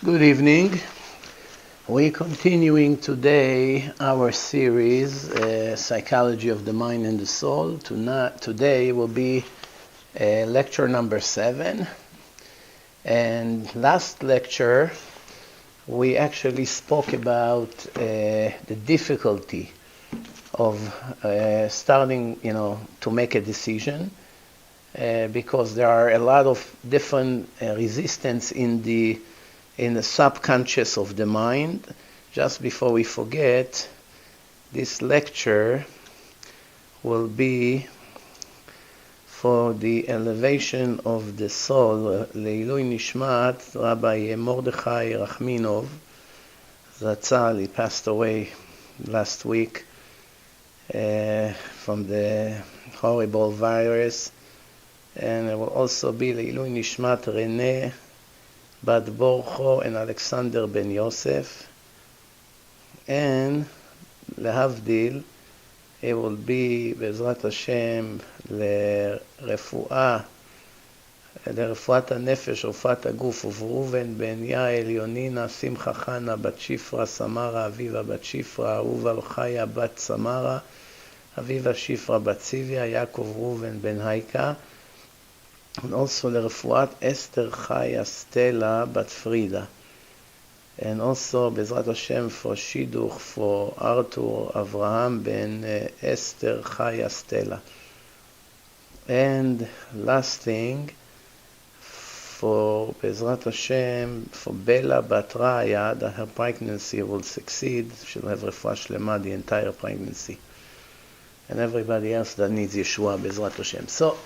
Good evening. We're continuing today our series, Psychology of the Mind and the Soul. Today will be lecture number 7. And last lecture, we actually spoke about the difficulty of starting, to make a decision, because there are a lot of different resistance in the subconscious of the mind. Just before we forget, this lecture will be for the elevation of the soul, Leilui Nishmat Rabbi Mordechai Rachminov Zatzal. He passed away last week from the horrible virus. And it will also be Leilui Nishmat Renee Bat Borcho and Alexander Ben Yosef, and lehavdil, it will be Bezrat Hashem לרפואת הנפש ורפואת הגוף of ראובן בן יעל, יונינה שמחה חנה בת שפרה, סמרה אביבה בת שפרה, אהובה חיה בת סמרה, אביבה שפרה בת ציוויה, יעקב ראובן בן הייקה, and also לרפואת אסתר חיה סטלה בת פרידה, and also Bezrat Hashem for Shidduch for Arthur Avraham ben Esther Chaya Stella. And last thing, for Bezrat Hashem for Bella Bat Raya, that her pregnancy will succeed. She'll have refuah shlema the entire pregnancy, and everybody else that needs Yeshua, Bezrat Hashem. So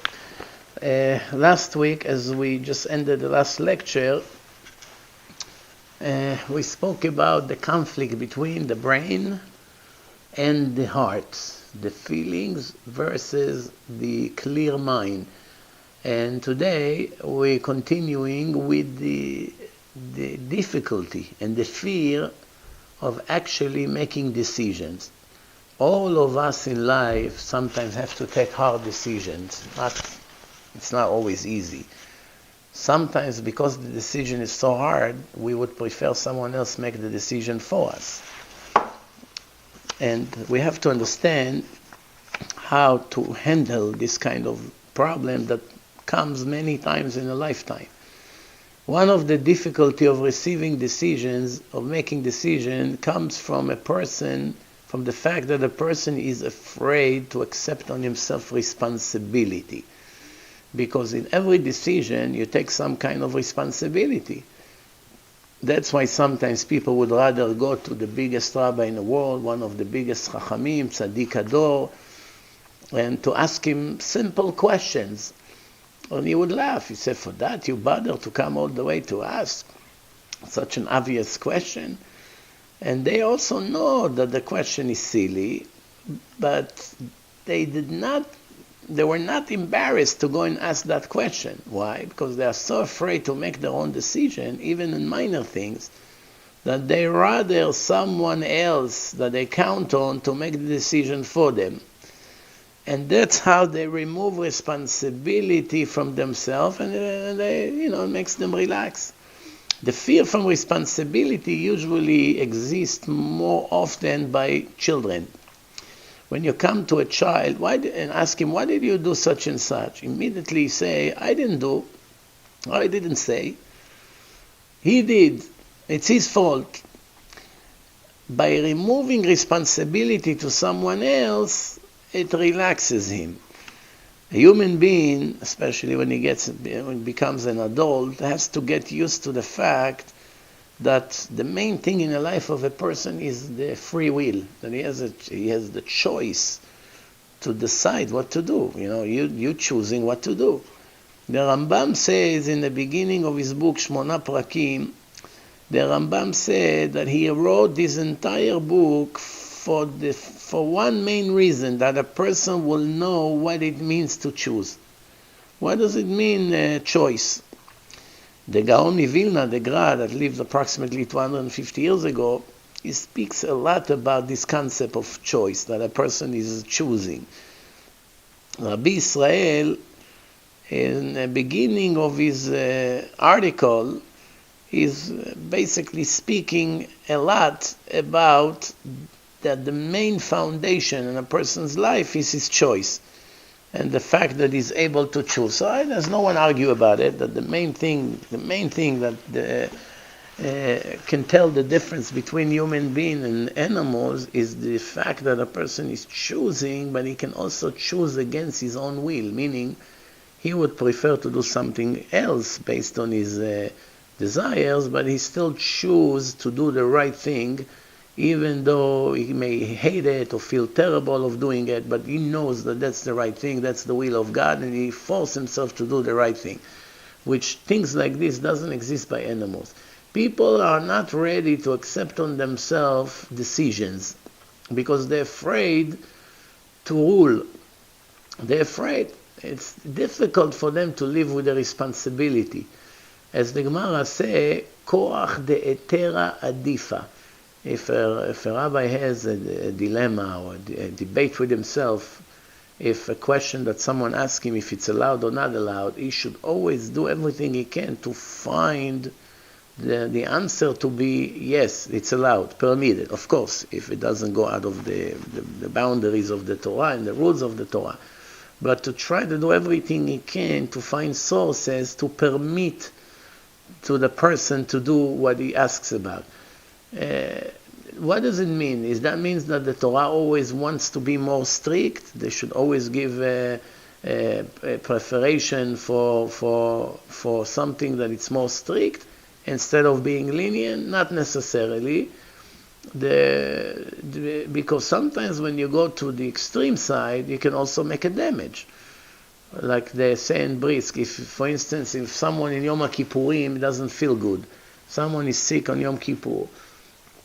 last week, as we just ended the last lecture, we spoke about the conflict between the brain and the heart, the feelings versus the clear mind. And today we're continuing with the difficulty and the fear of actually making decisions. All of us in life sometimes have to take hard decisions. It's not always easy. Sometimes, because the decision is so hard, we would prefer someone else make the decision for us. And we have to understand how to handle this kind of problem that comes many times in a lifetime. One of the difficulty of receiving decisions, of making decisions, comes from from the fact that a person is afraid to accept on himself responsibility. Because in every decision, you take some kind of responsibility. That's why sometimes people would rather go to the biggest rabbi in the world, one of the biggest chachamim, tzaddik ador, and to ask him simple questions. And he would laugh. He said, for that you bother to come all the way to ask such an obvious question? And they also know that the question is silly, but they were not embarrassed to go and ask that question. Why? Because they are so afraid to make their own decision, even in minor things, that they rather someone else that they count on to make the decision for them. And that's how they remove responsibility from themselves, and it makes them relax. The fear from responsibility usually exists more often by children. When you come to a child and ask him, why did you do such and such? Immediately say, I didn't do, or I didn't say. He did. It's his fault. By removing responsibility to someone else, it relaxes him. A human being, especially when he becomes an adult, has to get used to the fact that the main thing in the life of a person is the free will, that he has the choice to decide what to do. You choosing what to do. The Rambam says in the beginning of his book Shmona Prakim, the Rambam said that he wrote this entire book for one main reason, that a person will know what it means to choose. What does it mean, choice? The Gaon Vilna, the Gra that lived approximately 250 years ago, he speaks a lot about this concept of choice, that a person is choosing. Rabbi Israel, in the beginning of his article, is basically speaking a lot about that the main foundation in a person's life is his choice, and the fact that he's able to choose. So there's no one argue about it, that the main thing that can tell the difference between human beings and animals is the fact that a person is choosing, but he can also choose against his own will, meaning he would prefer to do something else based on his desires, but he still chooses to do the right thing, even though he may hate it or feel terrible of doing it, but he knows that that's the right thing, that's the will of God, and he forces himself to do the right thing, which things like this doesn't exist by animals. People are not ready to accept on themselves decisions because they're afraid to rule. They're afraid. It's difficult for them to live with the responsibility. As the Gemara say, koach de'etera adifa. If a rabbi has a dilemma or a debate with himself, if a question that someone asks him if it's allowed or not allowed, he should always do everything he can to find the answer to be, yes, it's allowed, permitted, of course, if it doesn't go out of the boundaries of the Torah and the rules of the Torah. But to try to do everything he can to find sources to permit to the person to do what he asks about. What does it mean? Is that means that the Torah always wants to be more strict? They should always give a preference for something that it's more strict instead of being lenient? Not necessarily. Because sometimes when you go to the extreme side, you can also make a damage. Like they say in Brisk, if, for instance, if someone in Yom Kippurim doesn't feel good, someone is sick on Yom Kippur,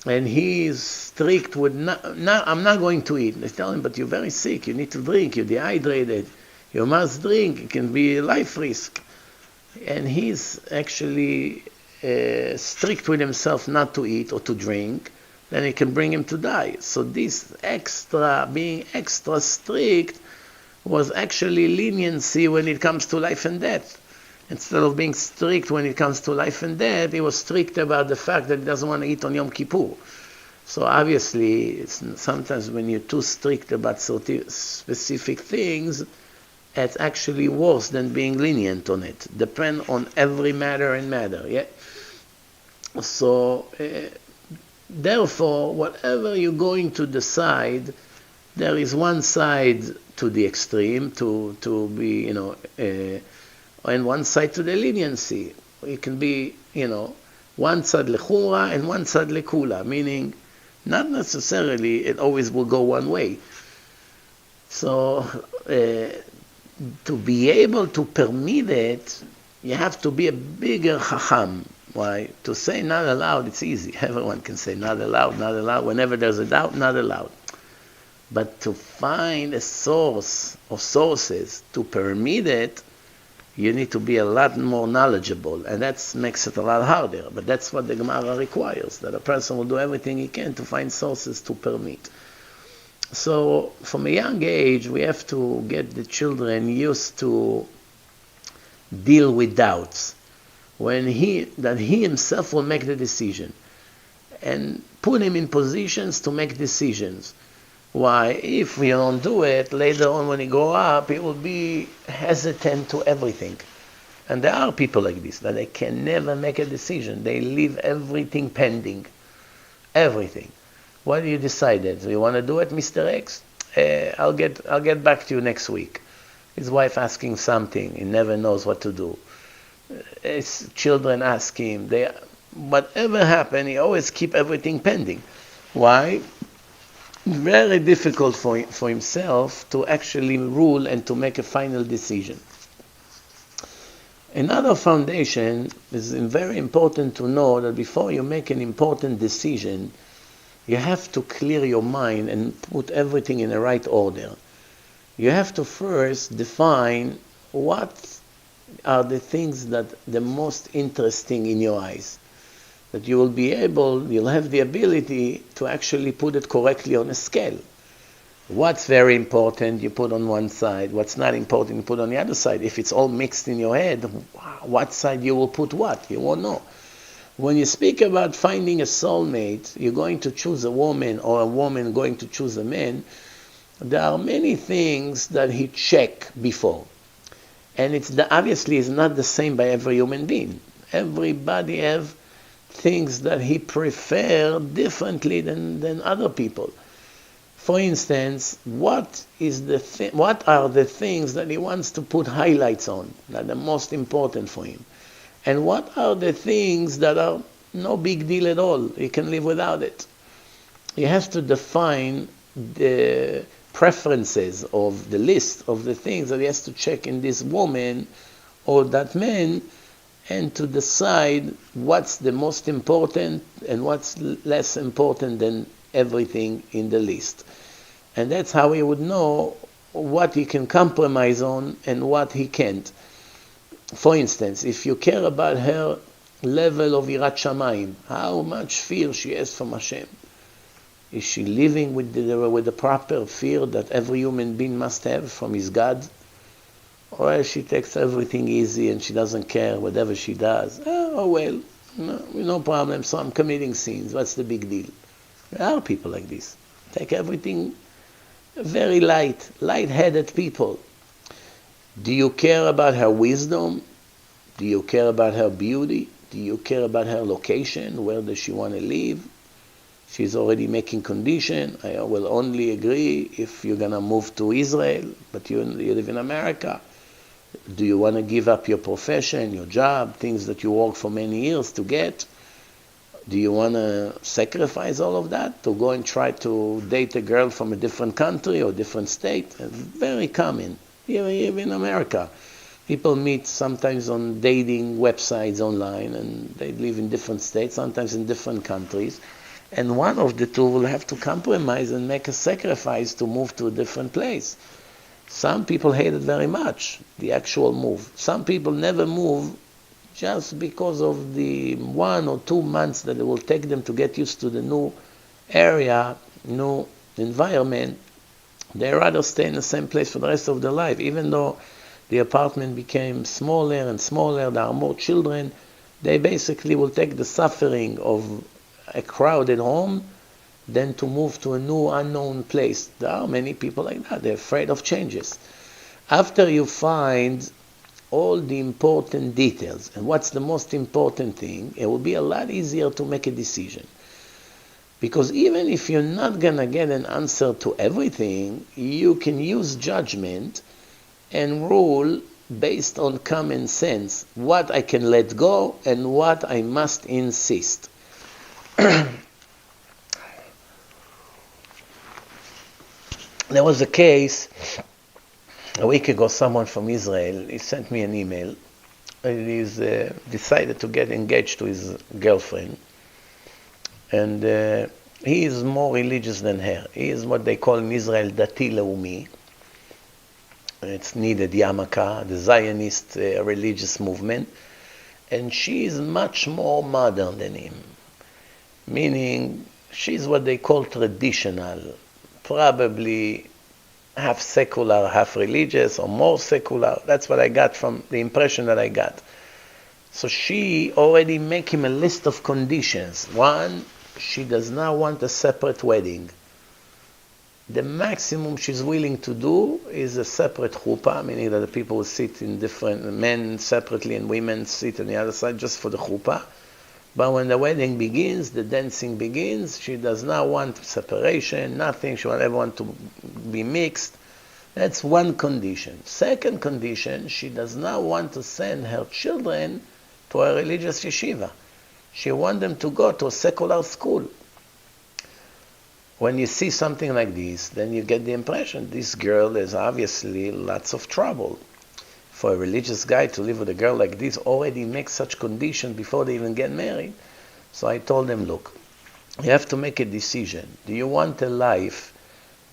and he is strict with, I'm not going to eat. They tell him, but you're very sick, you need to drink, you're dehydrated, you must drink, it can be a life risk. And he's actually strict with himself not to eat or to drink, then it can bring him to die. So this being extra strict was actually leniency when it comes to life and death. Instead of being strict when it comes to life and death, he was strict about the fact that he doesn't want to eat on Yom Kippur. So obviously, sometimes when you're too strict about specific things, it's actually worse than being lenient on it. Depend on every matter and matter. Yeah. So therefore, whatever you're going to decide, there is one side to the extreme, to be, and one side to the leniency. It can be, one side lechura and one side lekula, meaning not necessarily it always will go one way. So to be able to permit it, you have to be a bigger chacham. Why? To say not allowed, it's easy. Everyone can say not allowed, not allowed. Whenever there's a doubt, not allowed. But to find a source or sources to permit it, you need to be a lot more knowledgeable, and that makes it a lot harder. But that's what the Gemara requires, that a person will do everything he can to find sources to permit. So from a young age, we have to get the children used to deal with doubts. That he himself will make the decision, and put him in positions to make decisions. Why? If we don't do it, later on when he grow up, he will be hesitant to everything. And there are people like this, that they can never make a decision. They leave everything pending. Everything. What do you decided? Do you want to do it, Mr. X? I'll get back to you next week. His wife asking something, he never knows what to do. His children ask him, whatever happened, he always keep everything pending. Why? Very difficult for himself to actually rule and to make a final decision. Another foundation is very important to know that before you make an important decision, you have to clear your mind and put everything in the right order. You have to first define what are the things that the most interesting in your eyes. That you'll have the ability to actually put it correctly on a scale. What's very important, you put on one side. What's not important, you put on the other side. If it's all mixed in your head, what side you will put what? You won't know. When you speak about finding a soulmate, you're going to choose a woman or a woman going to choose a man, there are many things that he check before. And obviously it's not the same by every human being. Everybody have things that he prefer differently than other people. For instance, what are the things that he wants to put highlights on, that are the most important for him? And what are the things that are no big deal at all? He can live without it. He has to define the preferences of the list of the things that he has to check in this woman or that man, and to decide what's the most important and what's less important than everything in the list. And that's how he would know what he can compromise on and what he can't. For instance, if you care about her level of Yirat Shamayim, how much fear she has from Hashem, is she living with the proper fear that every human being must have from his God? Or she takes everything easy and she doesn't care whatever she does? Oh well, no problem, so I'm committing sins, what's the big deal? There are people like this. Take everything very light-headed people. Do you care about her wisdom? Do you care about her beauty? Do you care about her location? Where does she want to live? She's already making condition. I will only agree if you're going to move to Israel, but you live in America. Do you want to give up your profession, your job, things that you worked for many years to get? Do you want to sacrifice all of that to go and try to date a girl from a different country or different state? It's very common, even in America. People meet sometimes on dating websites online, and they live in different states, sometimes in different countries. And one of the two will have to compromise and make a sacrifice to move to a different place. Some people hate it very much, the actual move. Some people never move just because of the 1 or 2 months that it will take them to get used to the new area, new environment. They rather stay in the same place for the rest of their life. Even though the apartment became smaller and smaller, there are more children, they basically will take the suffering of a crowded home than to move to a new unknown place. There are many people like that. They're afraid of changes. After you find all the important details and what's the most important thing, it will be a lot easier to make a decision. Because even if you're not going to get an answer to everything, you can use judgment and rule based on common sense what I can let go and what I must insist. There was a case a week ago. Someone from Israel, he sent me an email. He's decided to get engaged to his girlfriend, and he is more religious than her. He is what they call in Israel dati leumi. It's needed Yamaka, the Zionist religious movement, and she is much more modern than him. Meaning, she's what they call traditional, probably half secular, half religious, or more secular. That's what I got from the impression that I got. So she already make him a list of conditions. One, she does not want a separate wedding. The maximum she's willing to do is a separate chuppah, meaning that the people will sit in different, men separately and women sit on the other side just for the chuppah. But when the wedding begins, the dancing begins, she does not want separation, nothing. She wants everyone to be mixed. That's one condition. Second condition, she does not want to send her children to a religious yeshiva. She wants them to go to a secular school. When you see something like this, then you get the impression this girl has obviously lots of trouble. For a religious guy to live with a girl like this already makes such conditions before they even get married. So I told them, look, you have to make a decision. Do you want a life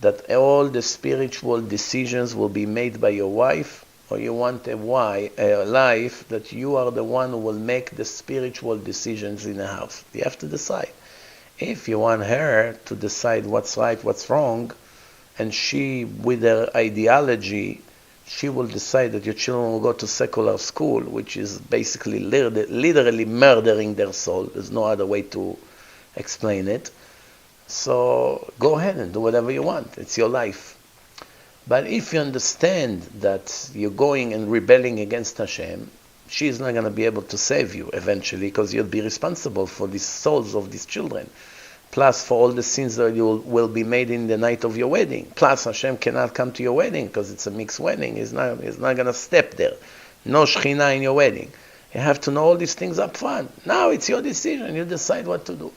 that all the spiritual decisions will be made by your wife, or you want a life that you are the one who will make the spiritual decisions in the house? You have to decide. If you want her to decide what's right, what's wrong, and she, with her ideology, she will decide that your children will go to secular school, which is basically literally murdering their soul. There's no other way to explain it. So go ahead and do whatever you want. It's your life. But if you understand that you're going and rebelling against Hashem, she's not going to be able to save you eventually, because you'll be responsible for the souls of these children. Plus for all the sins that you will be made in the night of your wedding. Plus Hashem cannot come to your wedding because it's a mixed wedding. He's not going to step there. No Shekhinah in your wedding. You have to know all these things up front. Now it's your decision. You decide what to do.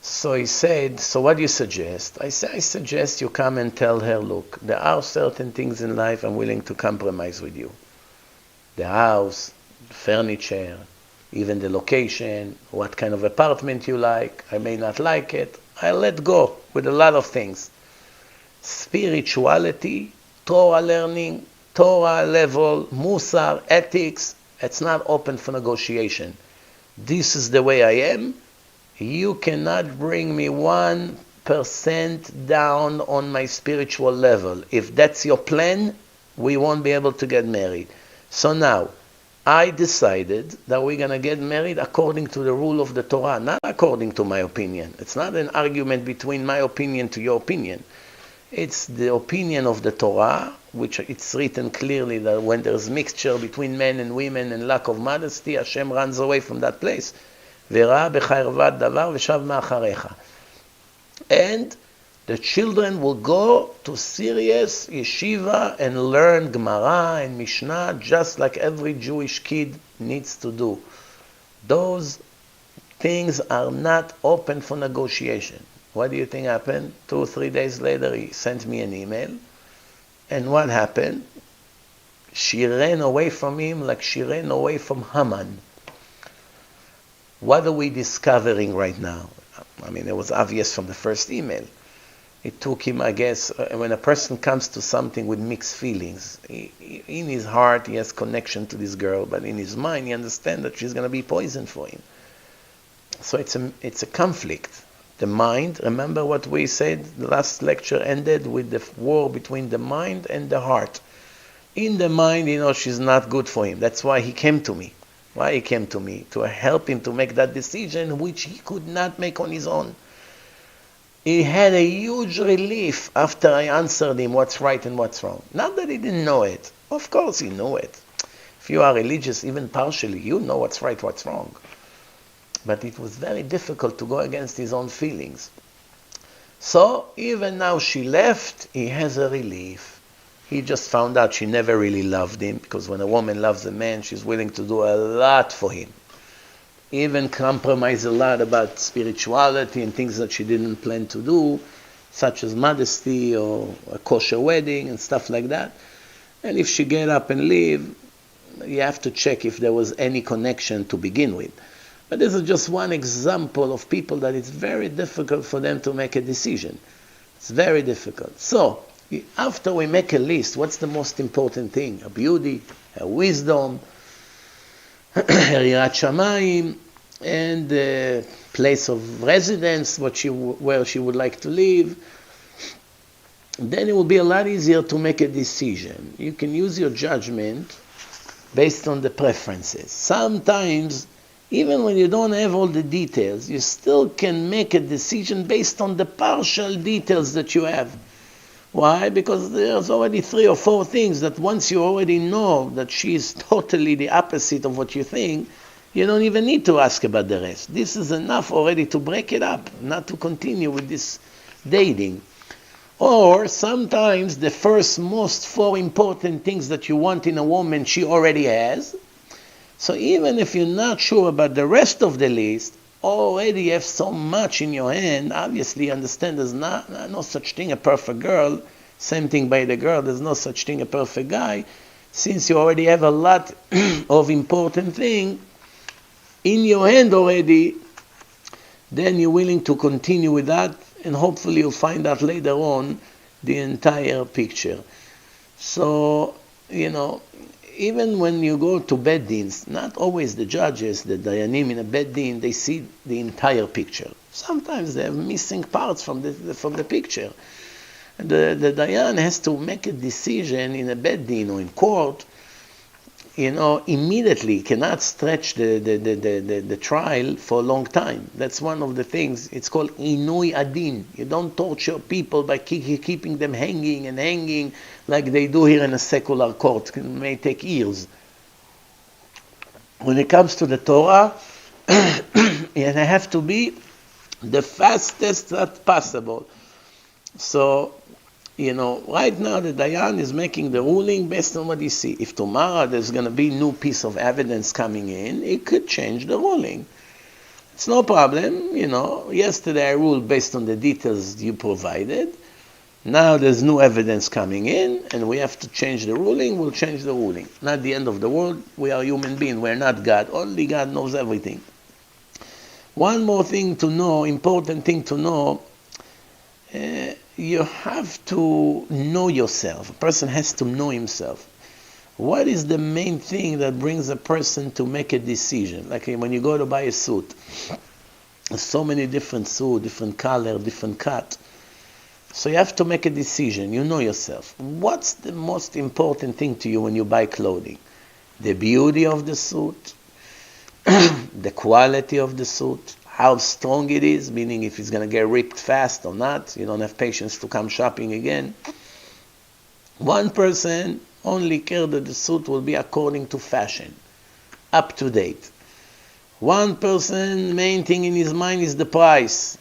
So he said, so what do you suggest? I suggest you come and tell her, look, there are certain things in life I'm willing to compromise with you. The house, the furniture, even the location, what kind of apartment you like. I may not like it. I'll let go with a lot of things. Spirituality, Torah learning, Torah level, Musar, ethics, it's not open for negotiation. This is the way I am. You cannot bring me 1% down on my spiritual level. If that's your plan, we won't be able to get married. So now, I decided that we're going to get married according to the rule of the Torah, not according to my opinion. It's not an argument between my opinion to your opinion. It's the opinion of the Torah, which it's written clearly that when there's mixture between men and women and lack of modesty, Hashem runs away from that place. And the children will go to serious yeshiva and learn Gemara and Mishnah just like every Jewish kid needs to do. Those things are not open for negotiation. What do you think happened? 2 or 3 days later he sent me an email. And what happened? She ran away from him like she ran away from Haman. What are we discovering right now? I mean, it was obvious from the first email. It took him, I guess, when a person comes to something with mixed feelings, in his heart he has connection to this girl, but in his mind he understands that she's going to be poison for him. So it's a conflict. The mind, remember what we said, the last lecture ended with the war between the mind and the heart. In the mind, she's not good for him. That's why he came to me. Why he came to me? To help him to make that decision which he could not make on his own. He had a huge relief after I answered him what's right and what's wrong. Not that he didn't know it. Of course he knew it. If you are religious, even partially, you know what's right, what's wrong. But it was very difficult to go against his own feelings. So even now she left, he has a relief. He just found out she never really loved him, because when a woman loves a man, she's willing to do a lot for him. Even compromise a lot about spirituality and things that she didn't plan to do, such as modesty or a kosher wedding and stuff like that. And if she get up and leave, you have to check if there was any connection to begin with. But this is just one example of people that it's very difficult for them to make a decision. It's very difficult. So, after we make a list, what's the most important thing? Her beauty, her wisdom, her yirat shamayim, and the place of residence, where she would like to live. Then it will be a lot easier to make a decision. You can use your judgment based on the preferences. Sometimes, even when you don't have all the details, you still can make a decision based on the partial details that you have. Why? Because there's already 3 or 4 things that once you already know that she is totally the opposite of what you think, you don't even need to ask about the rest. This is enough already to break it up, not to continue with this dating. Or sometimes the first most 4 important things that you want in a woman she already has. So even if you're not sure about the rest of the list, already you have so much in your hand. Obviously you understand there's no such thing a perfect girl. Same thing by the girl, there's no such thing a perfect guy. Since you already have a lot of important things in your hand already, then you're willing to continue with that, and hopefully you'll find out later on the entire picture. So, even when you go to bed dins, not always the judges, the dayanim in a bed din, they see the entire picture. Sometimes they have missing parts from the picture. The Dayan has to make a decision in a bed din or in court, immediately. Cannot stretch the trial for a long time. That's one of the things. It's called inui adin. You don't torture people by keeping them hanging like they do here in a secular court. It may take years. When it comes to the Torah, it have to be the fastest that possible. So, right now the Dayan is making the ruling based on what he see. If tomorrow there's going to be new piece of evidence coming in, it could change the ruling. It's no problem. Yesterday I ruled based on the details you provided. Now there's new evidence coming in, and we have to change the ruling. We'll change the ruling. Not the end of the world. We are human beings. We're not God. Only God knows everything. One more thing to know, important thing to know, you have to know yourself. A person has to know himself. What is the main thing that brings a person to make a decision? Like when you go to buy a suit, there's so many different suits, different color, different cut. So you have to make a decision. You know yourself. What's the most important thing to you when you buy clothing? The beauty of the suit, the quality of the suit, how strong it is, meaning if it's going to get ripped fast or not. You don't have patience to come shopping again. One person only cares that the suit will be according to fashion, up to date. One person, main thing in his mind is the price,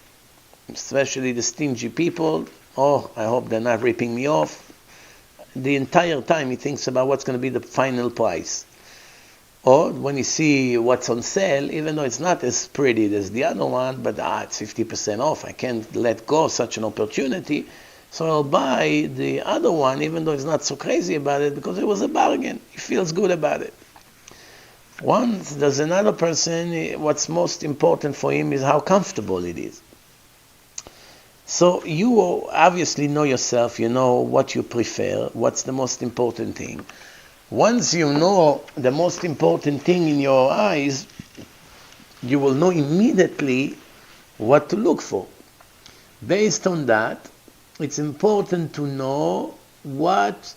especially the stingy people. Oh, I hope they're not ripping me off. The entire time he thinks about what's going to be the final price. Or when you see what's on sale, even though it's not as pretty as the other one, but it's 50% off. I can't let go of such an opportunity. So I'll buy the other one, even though he's not so crazy about it, because it was a bargain. He feels good about it. Once there's another person, what's most important for him is how comfortable it is. So you obviously know yourself, you know what you prefer, what's the most important thing. Once you know the most important thing in your eyes, you will know immediately what to look for. Based on that, it's important to know what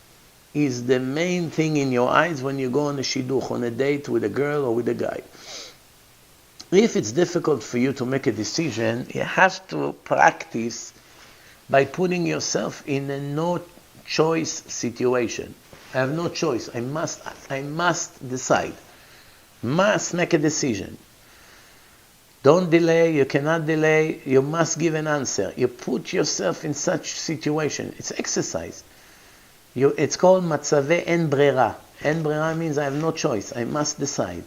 is the main thing in your eyes when you go on a shidduch, on a date with a girl or with a guy. If it's difficult for you to make a decision, you have to practice by putting yourself in a no-choice situation. I have no choice. I must decide. Must make a decision. Don't delay. You cannot delay. You must give an answer. You put yourself in such situation. It's exercise. It's called matzave en brera. En brera means I have no choice. I must decide.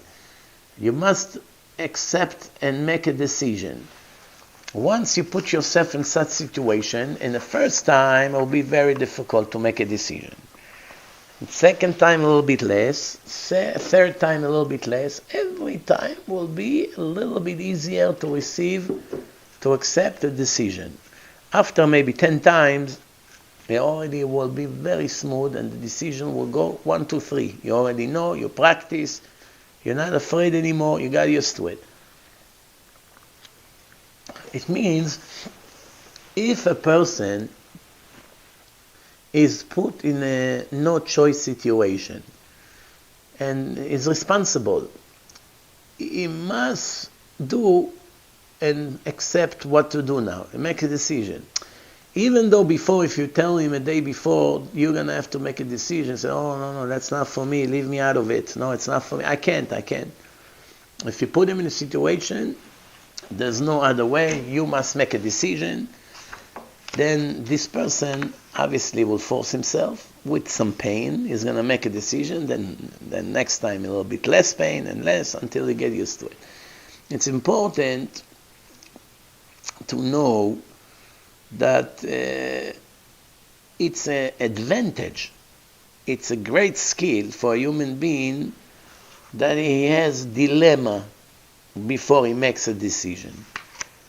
You must accept and make a decision. Once you put yourself in such situation, in the first time it will be very difficult to make a decision. Second time a little bit less, third time a little bit less. Every time will be a little bit easier to accept a decision. After maybe 10 times, it already will be very smooth and the decision will go 1, 2, 3. You already know, you practice, you're not afraid anymore, you got used to it. It means if a person is put in a no-choice situation and is responsible, he must do and accept what to do now and make a decision. Even though before, if you tell him a day before, you're going to have to make a decision, say, oh, no, that's not for me, leave me out of it. No, it's not for me. I can't. If you put him in a situation, there's no other way, you must make a decision, then this person obviously will force himself with some pain. He's going to make a decision, then next time a little bit less pain and less until he gets used to it. It's important to know that it's an advantage. It's a great skill for a human being that he has dilemma before he makes a decision.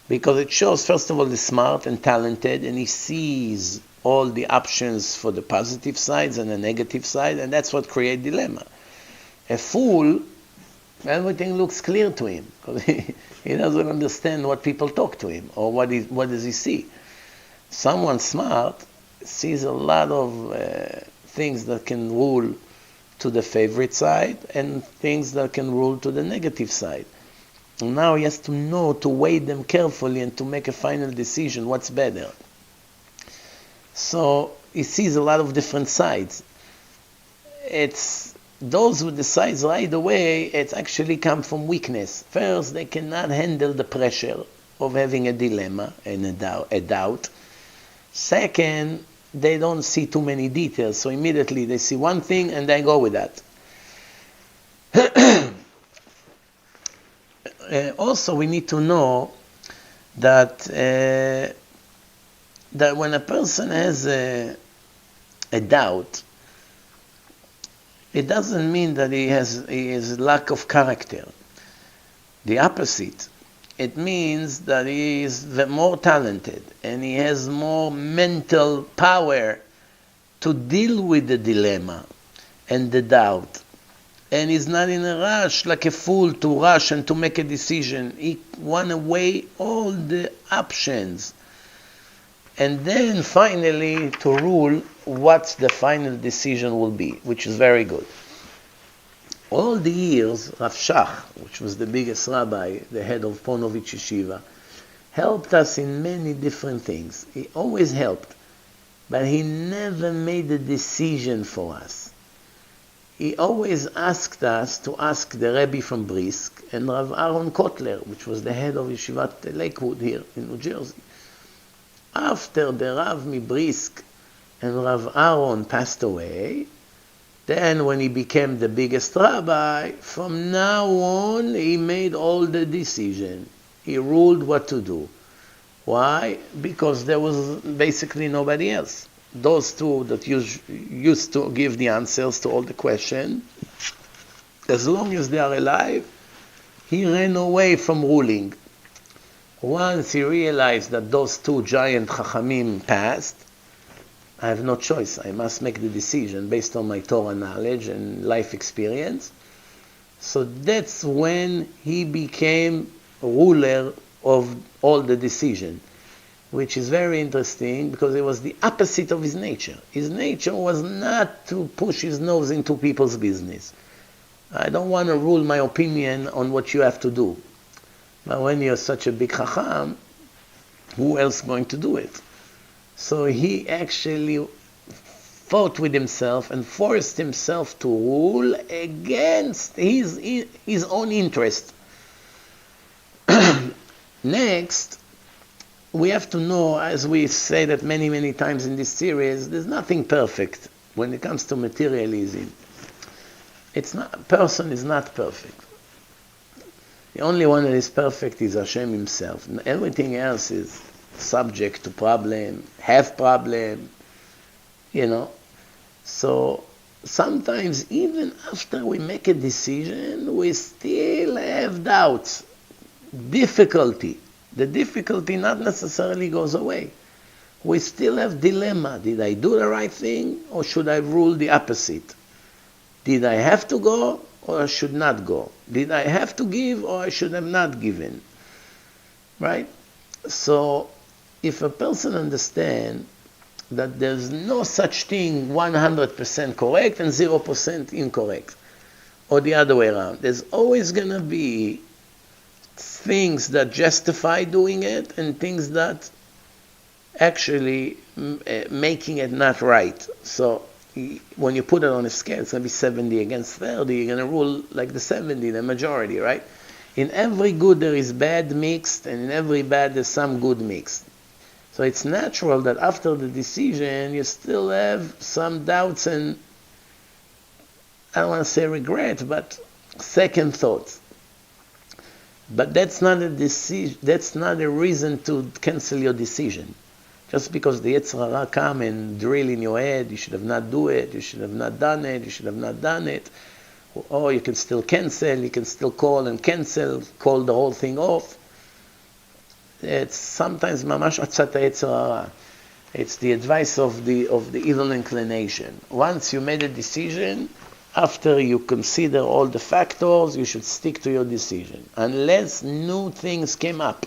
Because it shows, first of all, he's smart and talented, and he sees all the options for the positive sides and the negative side, and that's what creates dilemma. A fool, everything looks clear to him, because he doesn't understand what people talk to him, or what does he see. Someone smart, sees a lot of things that can rule to the favorite side and things that can rule to the negative side. And now he has to know to weigh them carefully and to make a final decision what's better. So he sees a lot of different sides. It's those who decide right away, it's actually come from weakness. First, they cannot handle the pressure of having a dilemma and a doubt. Second, they don't see too many details, so immediately they see one thing and they go with that. Also, we need to know that that when a person has a doubt, it doesn't mean that he has lack of character. The opposite. It means that he is more talented and he has more mental power to deal with the dilemma and the doubt. And he's not in a rush like a fool to rush and to make a decision. He wants to weigh all the options. And then finally to rule what the final decision will be, which is very good. All the years, Rav Shach, which was the biggest rabbi, the head of Ponovich Yeshiva, helped us in many different things. He always helped, but he never made a decision for us. He always asked us to ask the Rebbe from Brisk and Rav Aaron Kotler, which was the head of Yeshivat Lakewood here in New Jersey. After the Rav Brisk and Rav Aaron passed away, then when he became the biggest rabbi, from now on he made all the decision. He ruled what to do. Why? Because there was basically nobody else. Those two that used to give the answers to all the questions, as long as they are alive, he ran away from ruling. Once he realized that those two giant chachamim passed, I have no choice. I must make the decision based on my Torah knowledge and life experience. So that's when he became ruler of all the decision, which is very interesting because it was the opposite of his nature. His nature was not to push his nose into people's business. I don't want to rule my opinion on what you have to do. But when you're such a big chacham, who else is going to do it? So he actually fought with himself and forced himself to rule against his own interest. Next, we have to know, as we say that many, many times in this series, there's nothing perfect when it comes to materialism. A person is not perfect. The only one that is perfect is Hashem himself. Everything else is subject to problem, have problem, So sometimes even after we make a decision, we still have doubts, difficulty. The difficulty not necessarily goes away. We still have dilemma. Did I do the right thing or should I rule the opposite? Did I have to go or I should not go? Did I have to give or I should have not given? Right? So if a person understands that there's no such thing 100% correct and 0% incorrect, or the other way around, there's always going to be things that justify doing it and things that actually making it not right. So when you put it on a scale, it's going to be 70 against 30, you're going to rule like the 70, the majority, right? In every good there is bad mixed, and in every bad there's some good mixed. So it's natural that after the decision you still have some doubts and, I don't want to say regret, but second thoughts. But that's not a decision. That's not a reason to cancel your decision. Just because the Yetzer Hara come and drill in your head, you should have not do it, you should have not done it, you should have not done it. Or you can still cancel, you can still call and cancel, call the whole thing off. It's sometimes mamash atzat Yetzer Hara. It's the advice of the evil inclination. Once you made a decision, after you consider all the factors, you should stick to your decision. Unless new things came up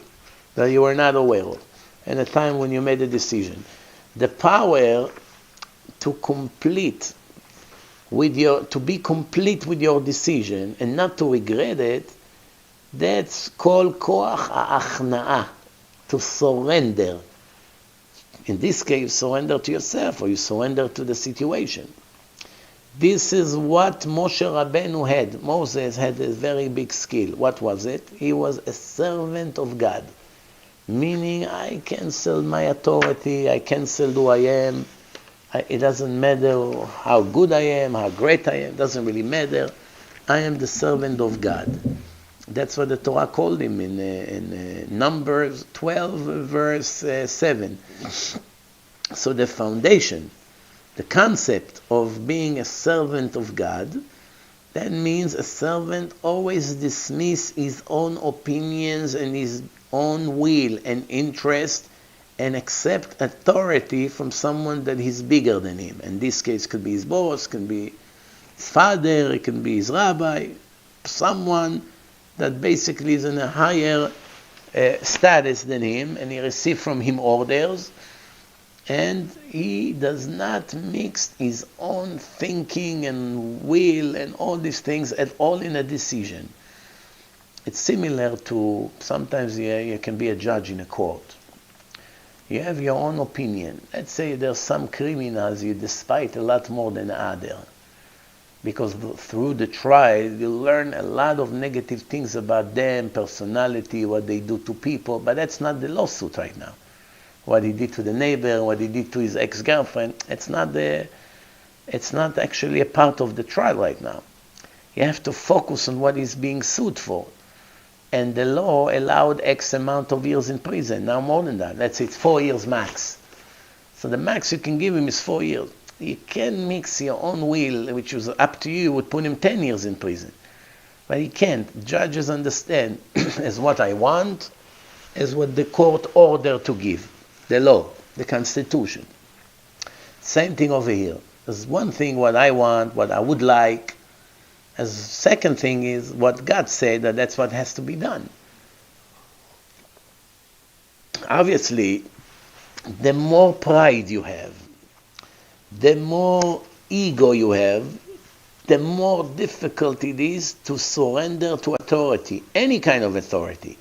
that you were not aware of at the time when you made a decision. the power to be complete with your decision and not to regret it, that's called koach ha'achna'ah, to surrender. In this case, surrender to yourself, or you surrender to the situation. This is what Moshe Rabbeinu had. Moses had a very big skill. What was it? He was a servant of God. Meaning, I cancel my authority, I cancel who I am. It doesn't matter how good I am, how great I am, it doesn't really matter. I am the servant of God. That's what the Torah called him in Numbers 12, verse 7. So the foundation, the concept of being a servant of God, that means a servant always dismisses his own opinions and his own will and interest and accept authority from someone that is bigger than him. In this case, it could be his boss, it can be his father, it can be his rabbi, someone that basically is in a higher status than him, and he receives from him orders, and he does not mix his own thinking and will and all these things at all in a decision. It's similar to, sometimes you can be a judge in a court. You have your own opinion. Let's say there's some criminals you despise a lot more than others, because through the trial you learn a lot of negative things about them, personality, what they do to people, but that's not the lawsuit right now. What he did to the neighbor, what he did to his ex-girlfriend, it's not actually a part of the trial right now. You have to focus on what he's being sued for. And the law allowed X amount of years in prison, now more than that. Let's say it's 4 years max. So the max you can give him is 4 years. You can mix your own will, which was up to you, would put him 10 years in prison. But you can't. Judges understand as what I want, as what the court ordered to give. The law, the Constitution. Same thing over here. There's one thing what I want, what I would like. As second thing is what God said, that's what has to be done. Obviously, the more pride you have, the more ego you have, the more difficult it is to surrender to authority, any kind of authority.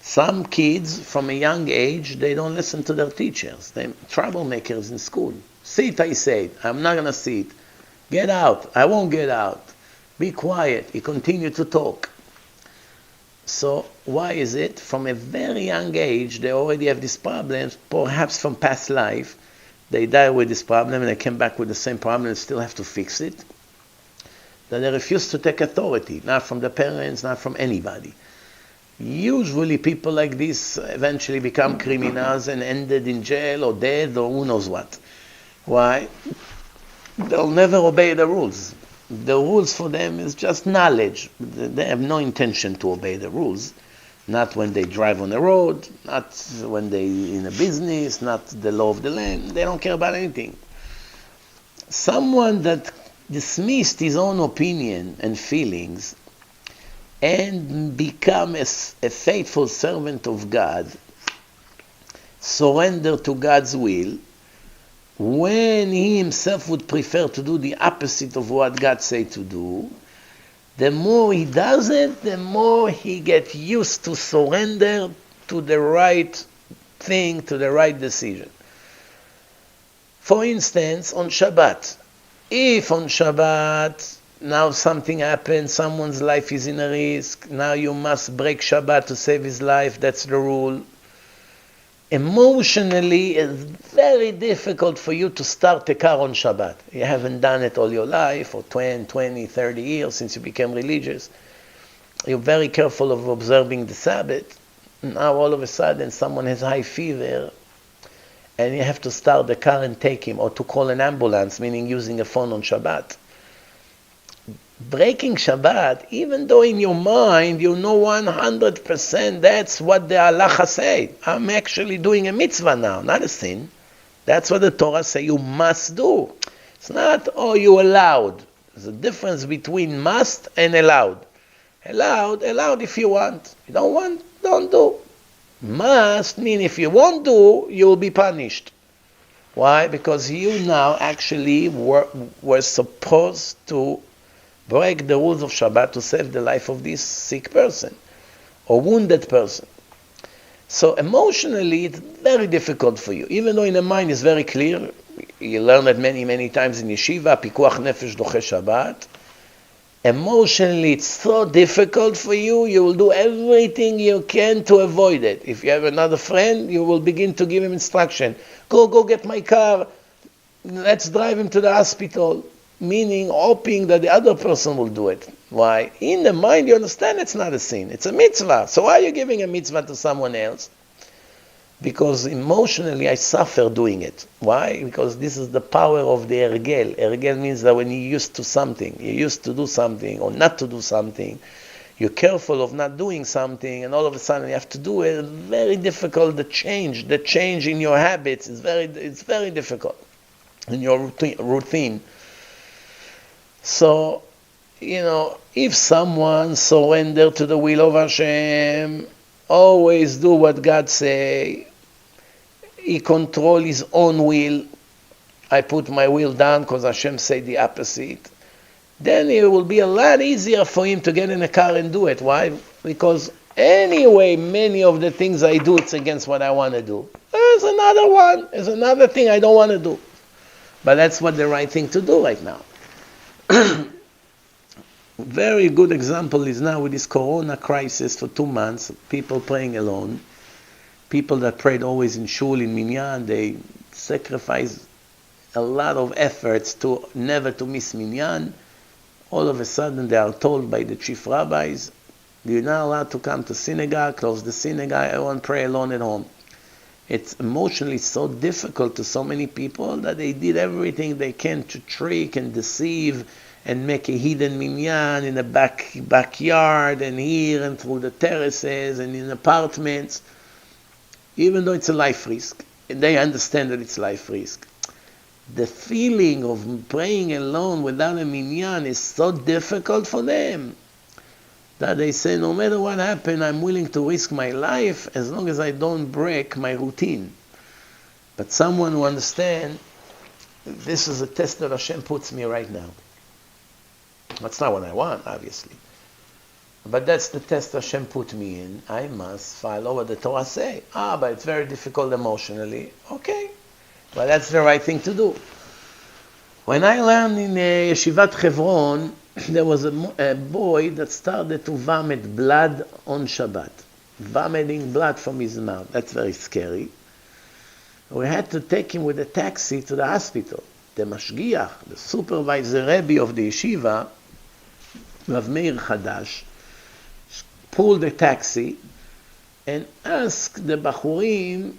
Some kids from a young age, they don't listen to their teachers. They're troublemakers in school. Sit, I said. I'm not going to sit. Get out. I won't get out. Be quiet. He continued to talk. So why is it? From a very young age, they already have these problems, perhaps from past life. They die with this problem and they came back with the same problem and still have to fix it. That they refuse to take authority, not from the parents, not from anybody. Usually people like this eventually become criminals and ended in jail or dead or who knows what. Why? They'll never obey the rules. The rules for them is just knowledge. They have no intention to obey the rules. Not when they drive on the road, not when they're in a business, not the law of the land. They don't care about anything. Someone that dismissed his own opinion and feelings and become a faithful servant of God, surrender to God's will, when he himself would prefer to do the opposite of what God said to do, the more he does it, the more he gets used to surrender to the right thing, to the right decision. For instance, on Shabbat. If on Shabbat, now something happens, someone's life is in a risk, now you must break Shabbat to save his life, that's the rule. Emotionally, it's very difficult for you to start a car on Shabbat. You haven't done it all your life, or 20, 30 years since you became religious. You're very careful of observing the Sabbath. Now all of a sudden someone has high fever, and you have to start the car and take him, or to call an ambulance, meaning using a phone on Shabbat. Breaking Shabbat, even though in your mind you know 100% that's what the halacha say. I'm actually doing a mitzvah now, not a sin. That's what the Torah say you must do. It's not, oh, you allowed. There's a difference between must and allowed. Allowed if you want. You don't want, don't do. Must mean if you won't do, you will be punished. Why? Because you now actually were supposed to break the rules of Shabbat to save the life of this sick person or wounded person. So emotionally, it's very difficult for you. Even though in the mind it's very clear, you learn it many, many times in yeshiva, pikuach nefesh doche Shabbat. Emotionally, it's so difficult for you, you will do everything you can to avoid it. If you have another friend, you will begin to give him instruction. Go get my car, let's drive him to the hospital. Meaning, hoping that the other person will do it. Why? In the mind, you understand it's not a sin. It's a mitzvah. So why are you giving a mitzvah to someone else? Because emotionally, I suffer doing it. Why? Because this is the power of the ergel. Ergel means that when you're used to something, you're used to do something or not to do something, you're careful of not doing something, and all of a sudden you have to do it. It's very difficult. The change in your habits is very difficult in your routine. So, if someone surrender to the will of Hashem, always do what God say, he control his own will, I put my will down because Hashem say the opposite, then it will be a lot easier for him to get in a car and do it. Why? Because anyway, many of the things I do, it's against what I want to do. There's another thing I don't want to do. But that's what the right thing to do right now. Very good example is now with this corona crisis for 2 months, people praying alone, people that prayed always in shul, in minyan, they sacrifice a lot of efforts to never to miss minyan. All of a sudden they are told by the chief rabbis, you're not allowed to come to synagogue, close the synagogue, everyone pray alone at home. It's emotionally so difficult to so many people that they did everything they can to trick and deceive and make a hidden minyan in the backyard and here and through the terraces and in apartments, even though it's a life risk. And they understand that it's life risk. The feeling of praying alone without a minyan is so difficult for them that they say, no matter what happens, I'm willing to risk my life as long as I don't break my routine. But someone who understands, this is a test that Hashem puts me right now. That's not what I want, obviously. But that's the test Hashem put me in. I must follow what the Torah say. But it's very difficult emotionally. Okay. Well, that's the right thing to do. When I learned in Yeshivat Hebron, there was a boy that started to vomit blood on Shabbat. Vomiting blood from his mouth. That's very scary. We had to take him with a taxi to the hospital. The mashgiach, the supervisor Rebbe of the yeshiva, Rav Meir Chadash, pulled the taxi and asked the Bachurim,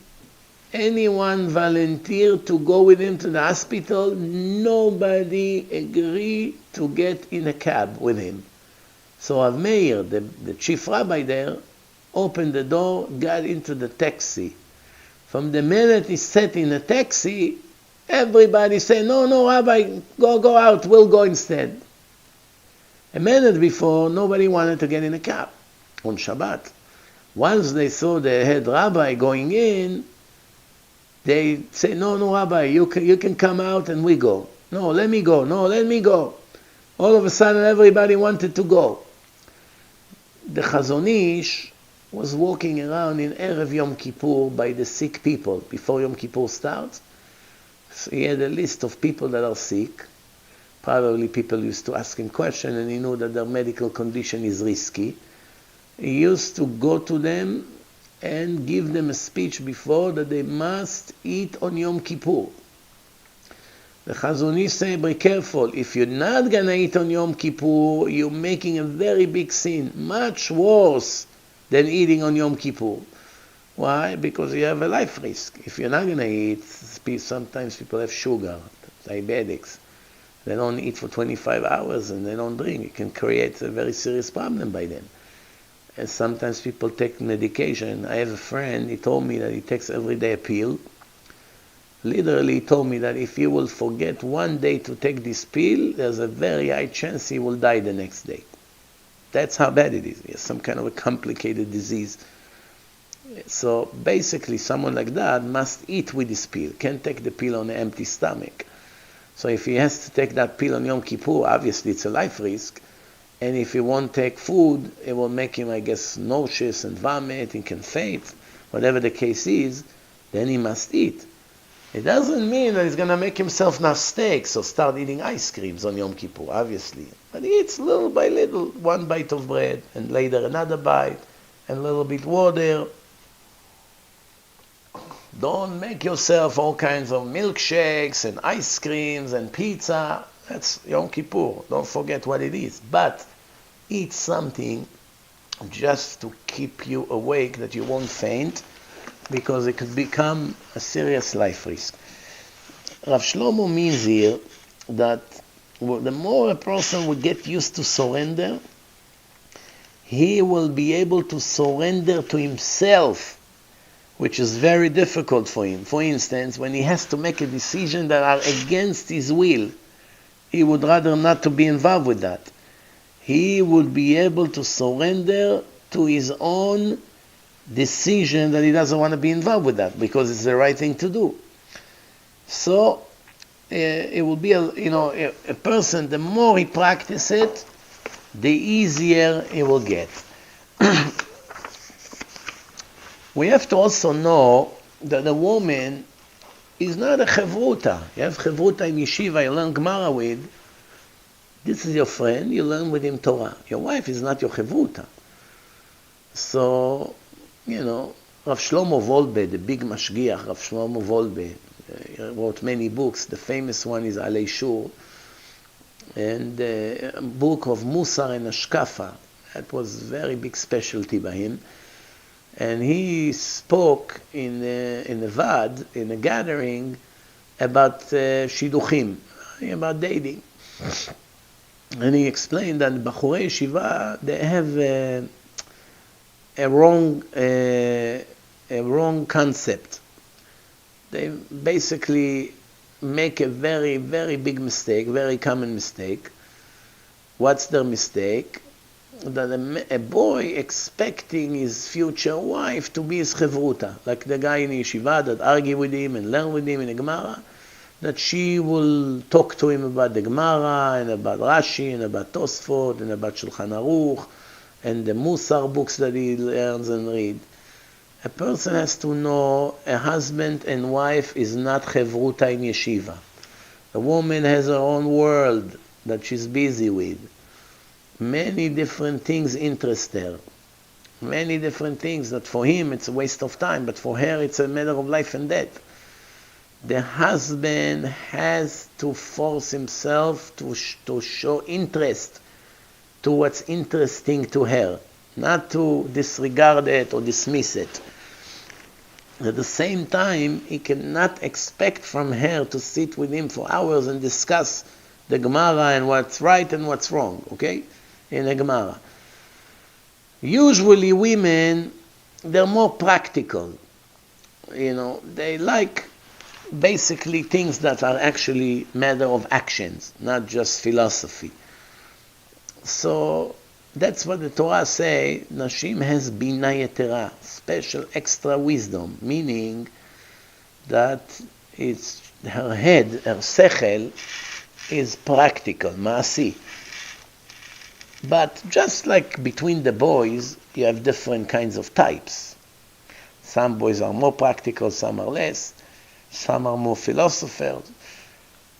anyone volunteer to go with him to the hospital? Nobody agreed to get in a cab with him. So Rav Meir, the chief rabbi there, opened the door, got into the taxi. From the minute he sat in the taxi, everybody said, no, Rabbi, go out, we'll go instead. A minute before, nobody wanted to get in a cab on Shabbat. Once they saw the head rabbi going in, they say, no, Rabbi, you can come out and we go. No, let me go. All of a sudden, everybody wanted to go. The Chazon Ish was walking around in Erev Yom Kippur by the sick people, before Yom Kippur starts. So he had a list of people that are sick. Probably people used to ask him questions and he knew that their medical condition is risky. He used to go to them and give them a speech before that they must eat on Yom Kippur. The Chazon Ish say, be careful, if you're not going to eat on Yom Kippur, you're making a very big sin, much worse than eating on Yom Kippur. Why? Because you have a life risk. If you're not going to eat, sometimes people have sugar, diabetics. They don't eat for 25 hours and they don't drink. It can create a very serious problem by them. And sometimes people take medication. I have a friend, he told me that he takes every day a pill. Literally, he told me that if he will forget one day to take this pill, there's a very high chance he will die the next day. That's how bad it is. He has some kind of a complicated disease. So basically, someone like that must eat with this pill. Can't take the pill on an empty stomach. So if he has to take that pill on Yom Kippur, obviously it's a life risk. And if he won't take food, it will make him, I guess, nauseous and vomit, he can faint, whatever the case is, then he must eat. It doesn't mean that he's going to make himself now steaks or start eating ice creams on Yom Kippur, obviously. But he eats little by little, one bite of bread, and later another bite, and a little bit water. Don't make yourself all kinds of milkshakes and ice creams and pizza. That's Yom Kippur. Don't forget what it is. But eat something just to keep you awake, that you won't faint, because it could become a serious life risk. Rav Shlomo means here that the more a person will get used to surrender, he will be able to surrender to himself, which is very difficult for him. For instance, when he has to make a decision that are against his will, he would rather not to be involved with that. He would be able to surrender to his own decision that he doesn't want to be involved with that because it's the right thing to do. So it will be a person, the more he practices it, the easier it will get. We have to also know that a woman is not a chavruta. You have chavruta in yeshiva, you learn Gemara with. This is your friend, you learn with him Torah. Your wife is not your chavruta. So, Rav Shlomo Wolbe, the big mashgiach, Rav Shlomo Wolbe, he wrote many books. The famous one is Alei Shur, and a book of Musar and Ashkafa. That was very big specialty by him. And he spoke in a vad, in a gathering, about shidduchim, about dating. And he explained that Bachurei Yeshiva, they have a wrong concept. They basically make a very, very big mistake, very common mistake. What's their mistake? That a boy expecting his future wife to be his chavruta, like the guy in yeshiva that argue with him and learn with him in the Gemara, that she will talk to him about the Gemara and about Rashi and about Tosfot and about Shulchan Aruch and the Musar books that he learns and read. A person has to know a husband and wife is not chavruta in yeshiva. A woman has her own world that she's busy with. Many different things interest her. Many different things that for him it's a waste of time, but for her it's a matter of life and death. The husband has to force himself to show interest to what's interesting to her, not to disregard it or dismiss it. At the same time, he cannot expect from her to sit with him for hours and discuss the Gemara and what's right and what's wrong, okay? In the Gemara. Usually women, they're more practical. They like basically things that are actually matter of actions, not just philosophy. So that's what the Torah say, Nashim has bina yetera, special extra wisdom, meaning that it's her head, her sechel, is practical, maasi. But just like between the boys, you have different kinds of types. Some boys are more practical, some are less. Some are more philosophers.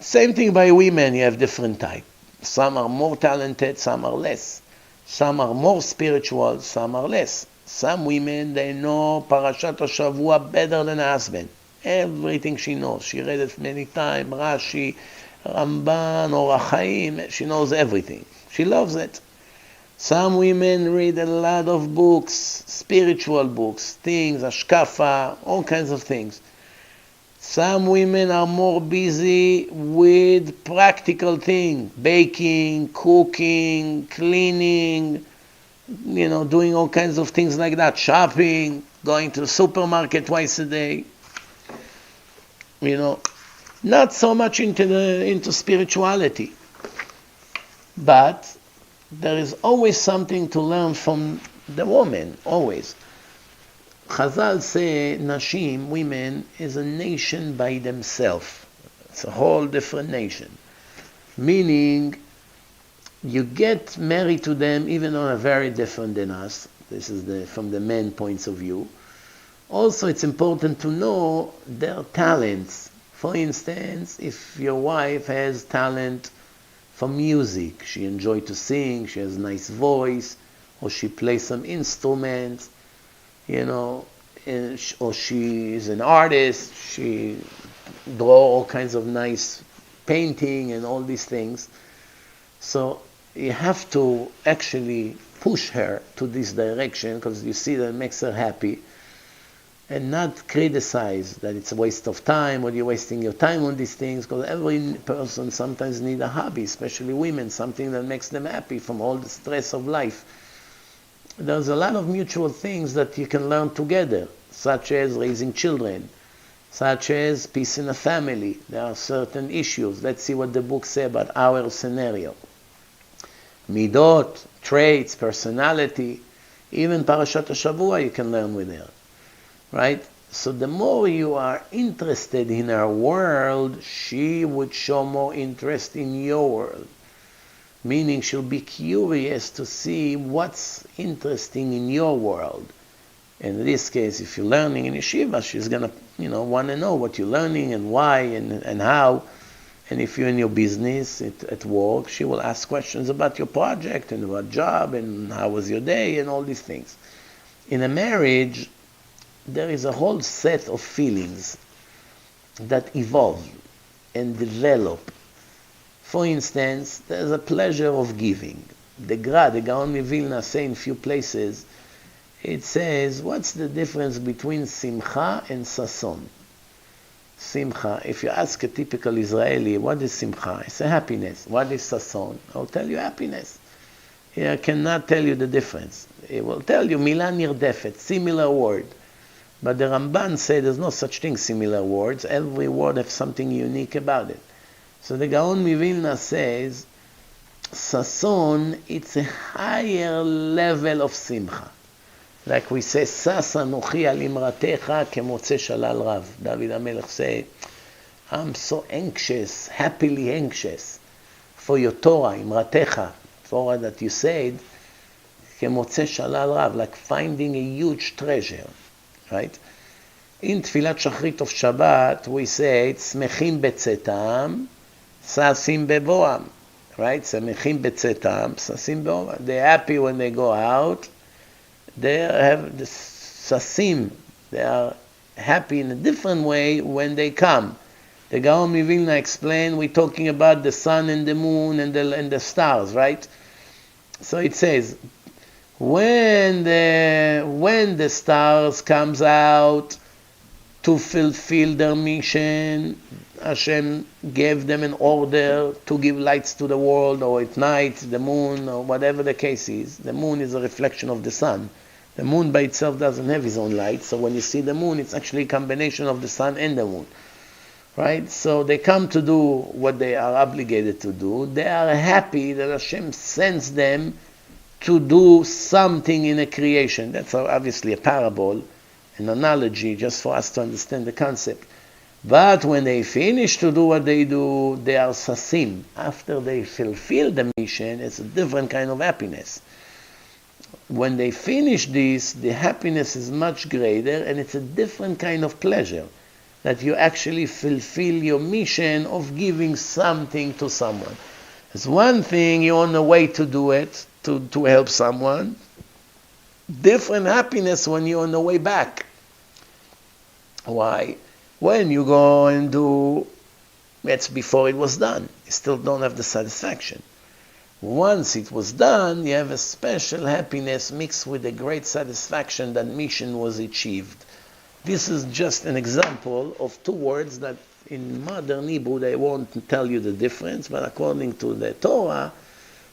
Same thing by women, you have different types. Some are more talented, some are less. Some are more spiritual, some are less. Some women, they know Parashat HaShavua better than a husband. Everything she knows. She read it many times, Rashi, Ramban, Orach Chaim. She knows everything. She loves it. Some women read a lot of books, spiritual books, things, Ashkafa, all kinds of things. Some women are more busy with practical things, baking, cooking, cleaning, doing all kinds of things like that, shopping, going to the supermarket twice a day. Not so much into spirituality. But there is always something to learn from the woman, always. Chazal say Nashim, women, is a nation by themselves. It's a whole different nation. Meaning, you get married to them even though they're very different than us. This is from the men points of view. Also, it's important to know their talents. For instance, if your wife has talent for music, she enjoys to sing, she has a nice voice, or she plays some instruments, or she is an artist, she draw all kinds of nice painting and all these things. So you have to actually push her to this direction because you see that it makes her happy, and not criticize that it's a waste of time or you're wasting your time on these things, because every person sometimes needs a hobby, especially women, something that makes them happy from all the stress of life. There's a lot of mutual things that you can learn together, such as raising children, such as peace in a family. There are certain issues. Let's see what the book says about our scenario. Midot, traits, personality, even Parashat HaShavua you can learn with her. Right? So the more you are interested in her world, she would show more interest in your world. Meaning she'll be curious to see what's interesting in your world. And in this case, if you're learning in yeshiva, she's going to want to know what you're learning and why and how. And if you're in your business, at work, she will ask questions about your project and about job and how was your day and all these things. In a marriage, there is a whole set of feelings that evolve and develop. For instance, there's a pleasure of giving. The Gaon Mivilna say in few places, it says, what's the difference between simcha and sason? Simcha, if you ask a typical Israeli, what is simcha? It's a happiness. What is sason? I'll tell you happiness. I cannot tell you the difference. It will tell you milah nirdefet, similar word. But the Ramban said there's no such thing similar words. Every word has something unique about it. So the Gaon Mivilna says, sason, it's a higher level of simcha. Like we say, Sas anochi al imratecha kemotze shalal rav. David HaMelech say, I'm so anxious, happily anxious for your Torah, imratecha, Torah that you said, kemotze shalal rav, like finding a huge treasure. Right? In Tfilat Shachrit of Shabbat, we say, Smechim betzetam, sasim beboam. Right? Smechim betzetam, sasim beboam. They're happy when they go out. They have the sasim. They are happy in a different way when they come. The Gaon Mivilna explained, we're talking about the sun and the moon and the stars, right? So it says, when the stars comes out to fulfill their mission, Hashem gave them an order to give lights to the world, or at night, the moon, or whatever the case is. The moon is a reflection of the sun. The moon by itself doesn't have its own light, so when you see the moon, it's actually a combination of the sun and the moon. Right? So they come to do what they are obligated to do. They are happy that Hashem sends them to do something in a creation. That's obviously a parable, an analogy, just for us to understand the concept. But when they finish to do what they do, they are sasim. After they fulfill the mission, it's a different kind of happiness. When they finish this, the happiness is much greater, and it's a different kind of pleasure, that you actually fulfill your mission of giving something to someone. It's one thing, you're on the way to do it, to help someone. Different happiness when you're on the way back. Why? When you go and do, that's before it was done. You still don't have the satisfaction. Once it was done, you have a special happiness mixed with a great satisfaction that mission was achieved. This is just an example of two words that in modern Hebrew they won't tell you the difference, but according to the Torah,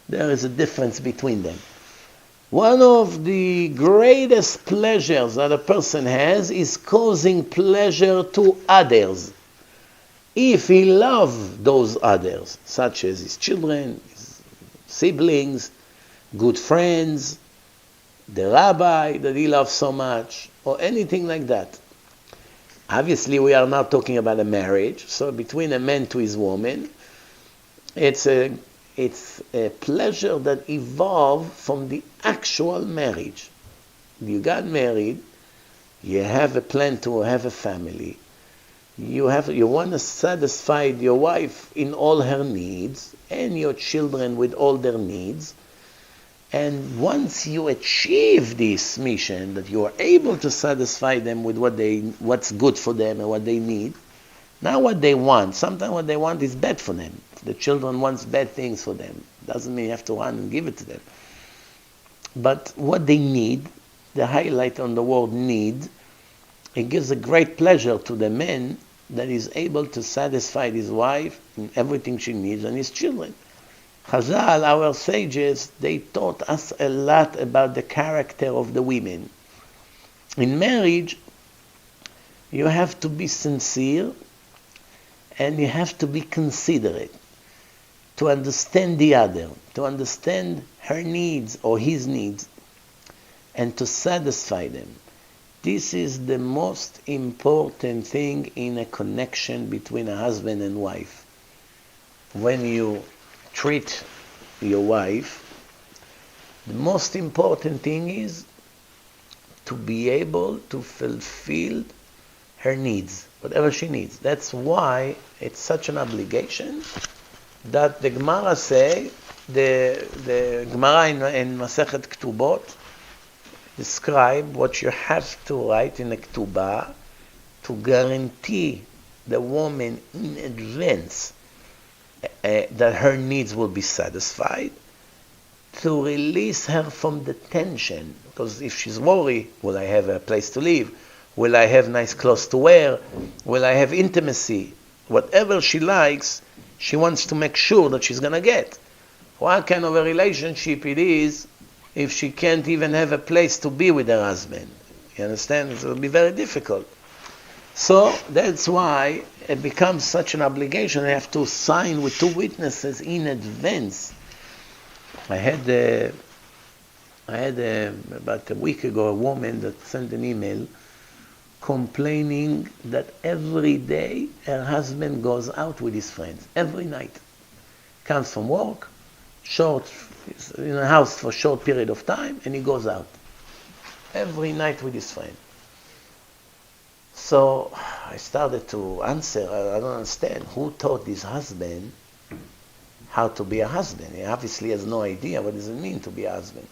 there is a difference between them. One of the greatest pleasures that a person has is causing pleasure to others. If he loves those others, such as his children, his siblings, good friends, the rabbi that he loves so much, or anything like that. Obviously, we are not talking about a marriage, so between a man to his woman, it's a pleasure that evolved from the actual marriage. You got married, you have a plan to have a family, you want to satisfy your wife in all her needs, and your children with all their needs. And once you achieve this mission, that you are able to satisfy them with what's good for them and what they need, now what they want, sometimes what they want is bad for them. The children want bad things for them. Doesn't mean you have to run and give it to them. But what they need, the highlight on the word need, it gives a great pleasure to the man that is able to satisfy his wife in everything she needs and his children. Chazal, our sages, they taught us a lot about the character of the women. In marriage, you have to be sincere and you have to be considerate to understand the other, to understand her needs or his needs, and to satisfy them. This is the most important thing in a connection between a husband and wife. When you treat your wife, the most important thing is to be able to fulfill her needs, whatever she needs. That's why it's such an obligation that the Gemara say, the Gemara in Masechet Ketubot describe what you have to write in a Ketubah to guarantee the woman in advance that her needs will be satisfied, to release her from the tension. Because if she's worried, will I have a place to live? Will I have nice clothes to wear? Will I have intimacy? Whatever she likes, she wants to make sure that she's going to get. What kind of a relationship it is if she can't even have a place to be with her husband? You understand? It will be very difficult. So that's why it becomes such an obligation. I have to sign with two witnesses in advance. I had about a week ago a woman that sent an email complaining that every day her husband goes out with his friends. Every night. Comes from work, he's in a house for a short period of time, and he goes out. Every night with his friend. So I started to answer, I don't understand, who taught this husband how to be a husband? He obviously has no idea what does it mean to be a husband.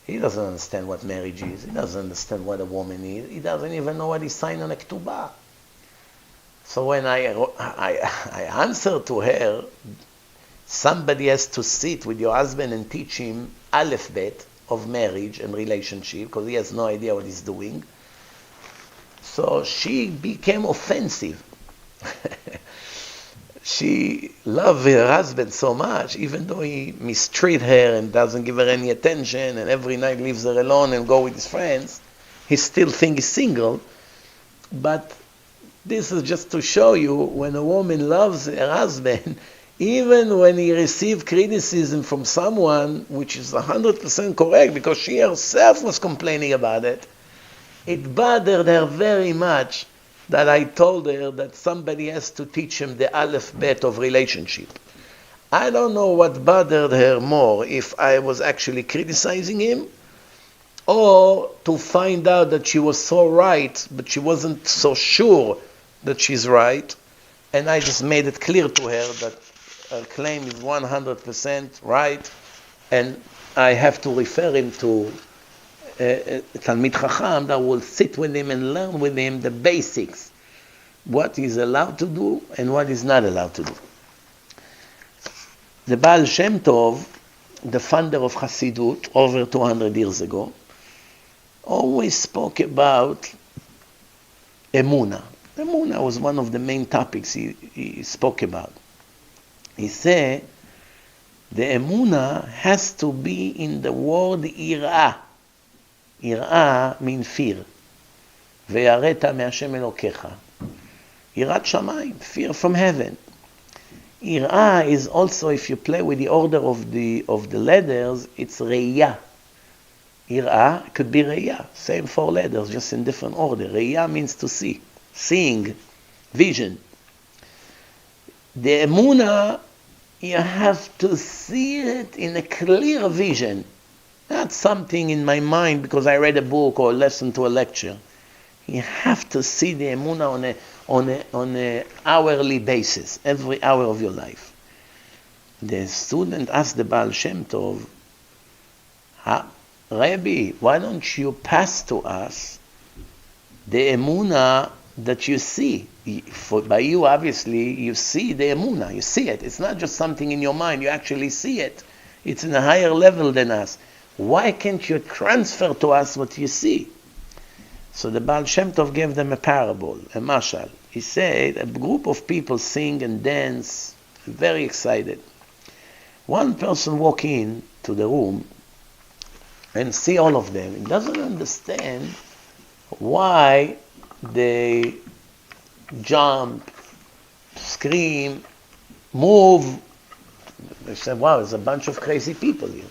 He doesn't understand what marriage is. He doesn't understand what a woman is. He doesn't even know what he signed on a ketubah. So when I answered to her, somebody has to sit with your husband and teach him aleph bet of marriage and relationship, because he has no idea what he's doing. So she became offensive. She loved her husband so much, even though he mistreats her and doesn't give her any attention and every night leaves her alone and go with his friends. He still thinks he's single. But this is just to show you, when a woman loves her husband, even when he receives criticism from someone which is 100% correct, because she herself was complaining about it, it bothered her very much that I told her that somebody has to teach him the aleph bet of relationship. I don't know what bothered her more, if I was actually criticizing him, or to find out that she was so right, but she wasn't so sure that she's right, and I just made it clear to her that her claim is 100% right, and I have to refer him to Talmid Chacham that will sit with him and learn with him the basics, what he's allowed to do and what he's not allowed to do. The Baal Shem Tov, the founder of Hasidut over 200 years ago, always spoke about Emunah. Emunah was one of the main topics he spoke about. He said the Emunah has to be in the word Ir'ah. Ir'ah means fear. Ve'areta me'Hashem Elokecha. Irat Shamayim, fear from heaven. Ir'ah is also, if you play with the order of the letters, it's Re'yah. Yirah could be Re'iyah. Same 4 letters, just in different order. Re'iyah means to see, seeing, vision. The Emunah, you have to see it in a clear vision. Not something in my mind because I read a book or listened to a lecture. You have to see the Emunah on a hourly basis, every hour of your life. The student asked the Baal Shem Tov, Rabbi, why don't you pass to us the Emunah that you see? By you, obviously, you see the Emunah, you see it. It's not just something in your mind, you actually see it. It's in a higher level than us. Why can't you transfer to us what you see? So the Baal Shem Tov gave them a parable, a mashal. He said, a group of people sing and dance, very excited. One person walk in to the room and see all of them. He doesn't understand why they jump, scream, move. They said, wow, there's a bunch of crazy people here.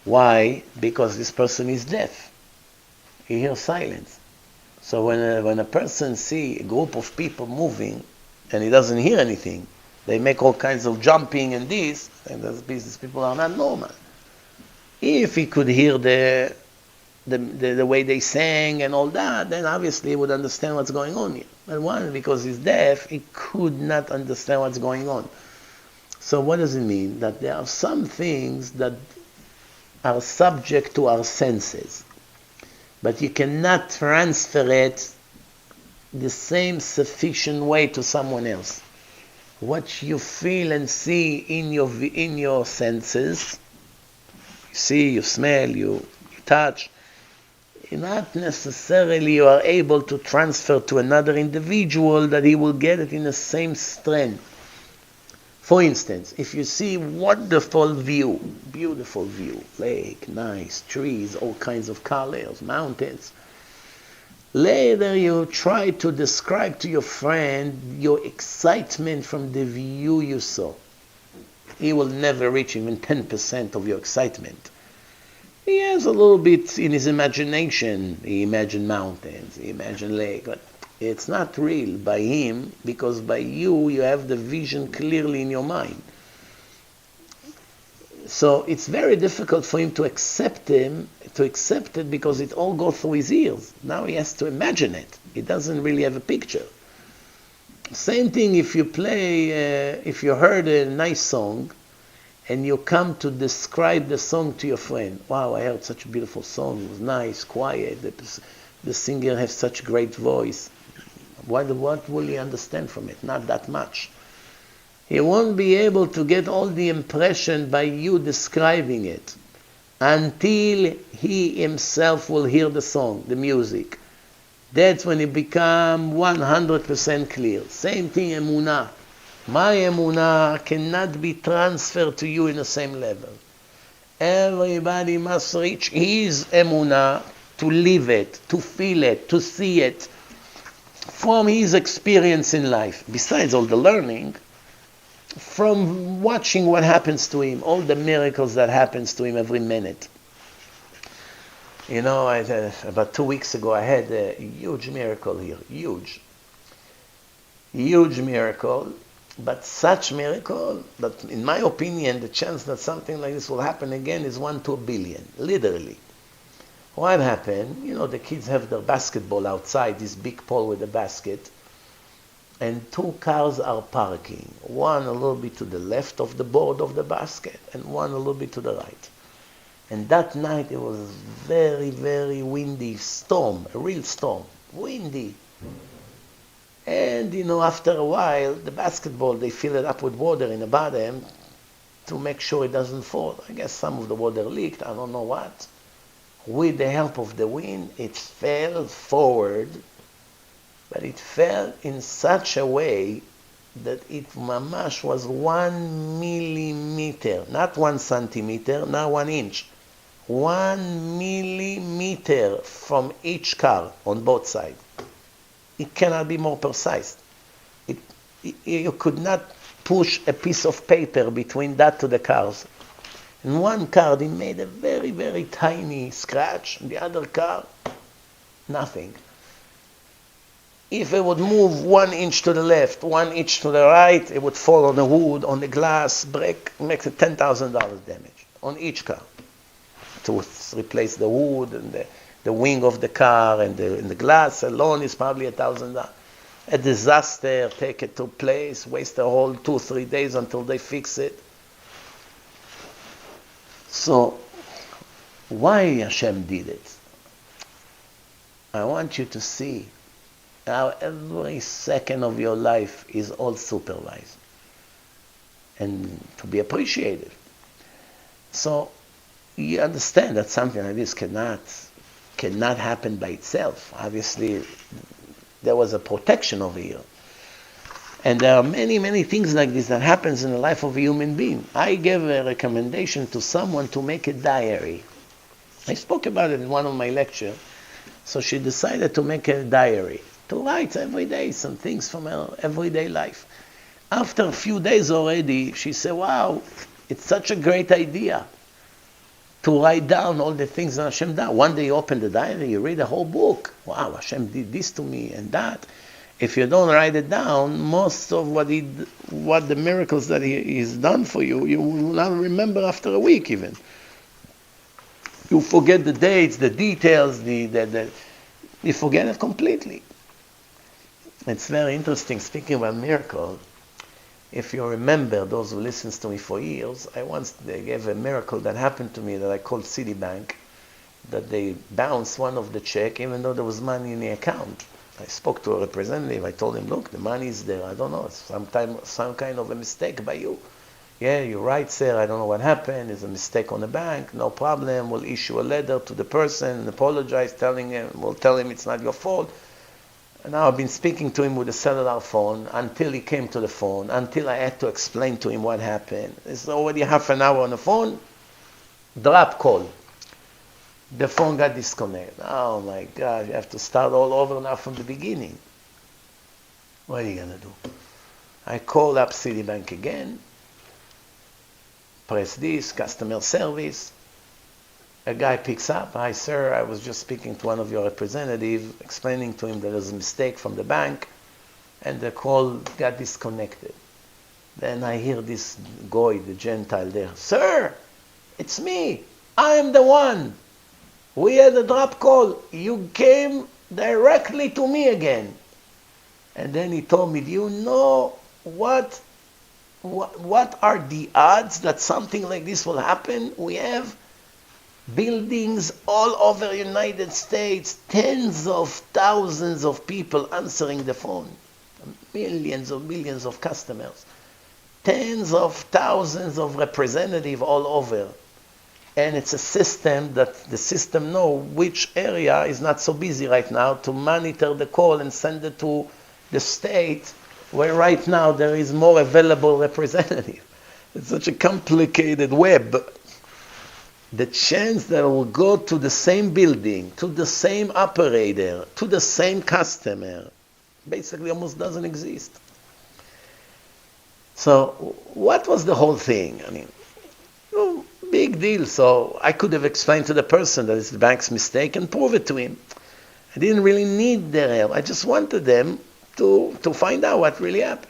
Why? Because this person is deaf. He hears silence. So when a person sees a group of people moving and he doesn't hear anything, they make all kinds of jumping and this, and these people are not normal. If he could hear the way they sang and all that, then obviously he would understand what's going on here. But one, because he's deaf, he could not understand what's going on. So what does it mean? That there are some things that are subject to our senses, but you cannot transfer it the same sufficient way to someone else. What you feel and see in your senses, you see, you smell, you touch, not necessarily you are able to transfer to another individual that he will get it in the same strength. For instance, if you see wonderful view, beautiful view, lake, nice, trees, all kinds of colors, mountains, later you try to describe to your friend your excitement from the view you saw. He will never reach even 10% of your excitement. He has a little bit in his imagination. He imagined mountains, he imagined lake, but it's not real by him, because by you have the vision clearly in your mind. So it's very difficult for him to accept it because it all goes through his ears. Now he has to imagine it. He doesn't really have a picture. Same thing if you if you heard a nice song and you come to describe the song to your friend. Wow, I heard such a beautiful song. It was nice, quiet. The singer has such great voice. What will he understand from it? Not that much. He won't be able to get all the impression by you describing it until he himself will hear the song, the music. That's when it becomes 100% clear. Same thing, emunah. My emunah cannot be transferred to you in the same level. Everybody must reach his emunah to live it, to feel it, to see it from his experience in life. Besides all the learning, from watching what happens to him, all the miracles that happens to him every minute. You know, about 2 weeks ago, I had a huge miracle here. Huge miracle. But such miracle that, in my opinion, the chance that something like this will happen again is 1 to a billion, literally. What happened? You know, the kids have their basketball outside, this big pole with a basket, and 2 cars are parking. One a little bit to the left of the board of the basket, and one a little bit to the right. And that night it was very, very windy storm, a real storm, windy. And, you know, after a while, the basketball, they fill it up with water in the bottom to make sure it doesn't fall. I guess some of the water leaked, I don't know what. With the help of the wind, it fell forward, but it fell in such a way that it mamash was 1 millimeter, not 1 centimeter, not 1 inch. 1 millimeter from each car on both sides. It cannot be more precise. You could not push a piece of paper between that to the cars. In one car, they made a very, very tiny scratch. In the other car, nothing. If it would move 1 inch to the left, 1 inch to the right, it would fall on the wood, on the glass, break, makes it $10,000 damage on each car. To replace the wood and the wing of the car and the glass alone is probably $1,000. A disaster, take it to place, waste a whole 2-3 days until they fix it. So, why Hashem did it? I want you to see how every second of your life is all supervised and to be appreciated. So you understand that something like this cannot happen by itself. Obviously, there was a protection over here. And there are many, many things like this that happens in the life of a human being. I gave a recommendation to someone to make a diary. I spoke about it in one of my lectures. So she decided to make a diary, to write every day some things from her everyday life. After a few days already, she said, wow, it's such a great idea to write down all the things that Hashem did. One day you open the diary, you read a whole book. Wow, Hashem did this to me and that. If you don't write it down, most of what the miracles that He's done for you, you will not remember after a week even. You forget the dates, the details, you forget it completely. It's very interesting, speaking about miracle. If you remember, those who listens to me for years, I once gave a miracle that happened to me that I called Citibank, that they bounced one of the check even though there was money in the account. I spoke to a representative, I told him, look, the money is there, I don't know, it's some kind of a mistake by you. Yeah, you're right, sir, I don't know what happened, it's a mistake on the bank, no problem, we'll issue a letter to the person and apologize, we'll tell him it's not your fault. And now I've been speaking to him with a cellular phone until he came to the phone, until I had to explain to him what happened. It's already half an hour on the phone, drop call. The phone got disconnected. Oh my God, you have to start all over now from the beginning. What are you going to do? I called up Citibank again, press this, customer service. A guy picks up, hi sir, I was just speaking to one of your representatives, explaining to him that there was a mistake from the bank, and the call got disconnected. Then I hear this goy, the Gentile there, sir, it's me, I am the one. We had a drop call, you came directly to me again. And then he told me, do you know what are the odds that something like this will happen? We have buildings all over the United States, tens of thousands of people answering the phone, millions of customers, tens of thousands of representatives all over. And it's a system that the system knows which area is not so busy right now to monitor the call and send it to the state where right now there is more available representative. It's such a complicated web. The chance that it will go to the same building, to the same operator, to the same customer, basically almost doesn't exist. So what was the whole thing? I mean, big deal. So I could have explained to the person that it's the bank's mistake and prove it to him. I didn't really need their help. I just wanted them to find out what really happened.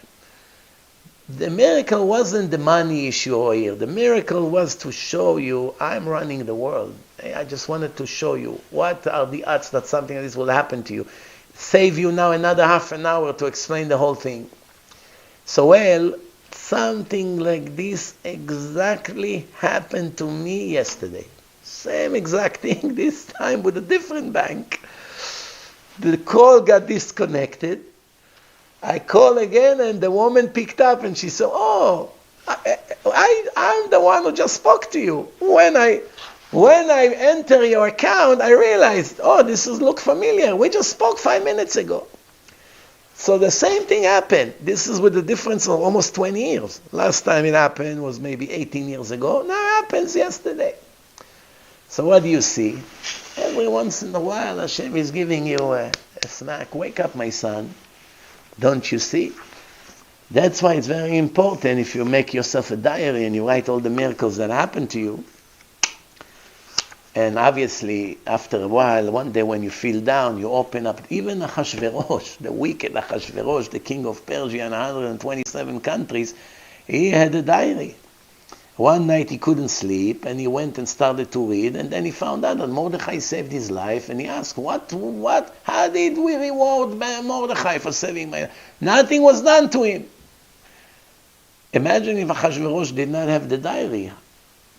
The miracle wasn't the money issue over here. The miracle was to show you I'm running the world. I just wanted to show you what are the odds that something like this will happen to you. Save you now another half an hour to explain the whole thing. So, well, something like this exactly happened to me yesterday. Same exact thing, this time with a different bank. The call got disconnected. I called again and the woman picked up and she said, oh, I'm the one who just spoke to you. When I enter your account, I realized, oh, this look familiar. We just spoke 5 minutes ago. So the same thing happened. This is with the difference of almost 20 years. Last time it happened was maybe 18 years ago. Now it happens yesterday. So what do you see? Every once in a while Hashem is giving you a smack. Wake up, my son. Don't you see? That's why it's very important if you make yourself a diary and you write all the miracles that happen to you. And obviously, after a while, one day when you feel down, you open up. Even Ahasuerus, the wicked Ahasuerus, the king of Persia in 127 countries, he had a diary. One night he couldn't sleep, and he went and started to read, and then he found out that Mordechai saved his life, and he asked, how did we reward Mordechai for saving my life? Nothing was done to him. Imagine if Ahasuerus did not have the diary.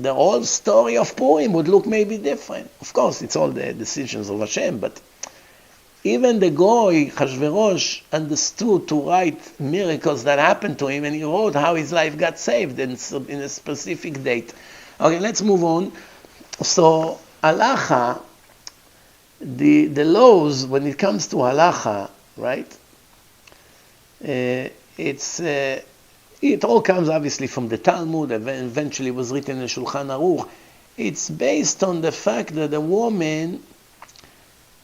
The whole story of Purim would look maybe different. Of course, it's all the decisions of Hashem, but even the Goy, Hashverosh, understood to write miracles that happened to him, and he wrote how his life got saved in a specific date. Okay, let's move on. So, halacha, the laws, when it comes to halacha, right, it all comes obviously from the Talmud, eventually was written in the Shulchan Aruch. It's based on the fact that a woman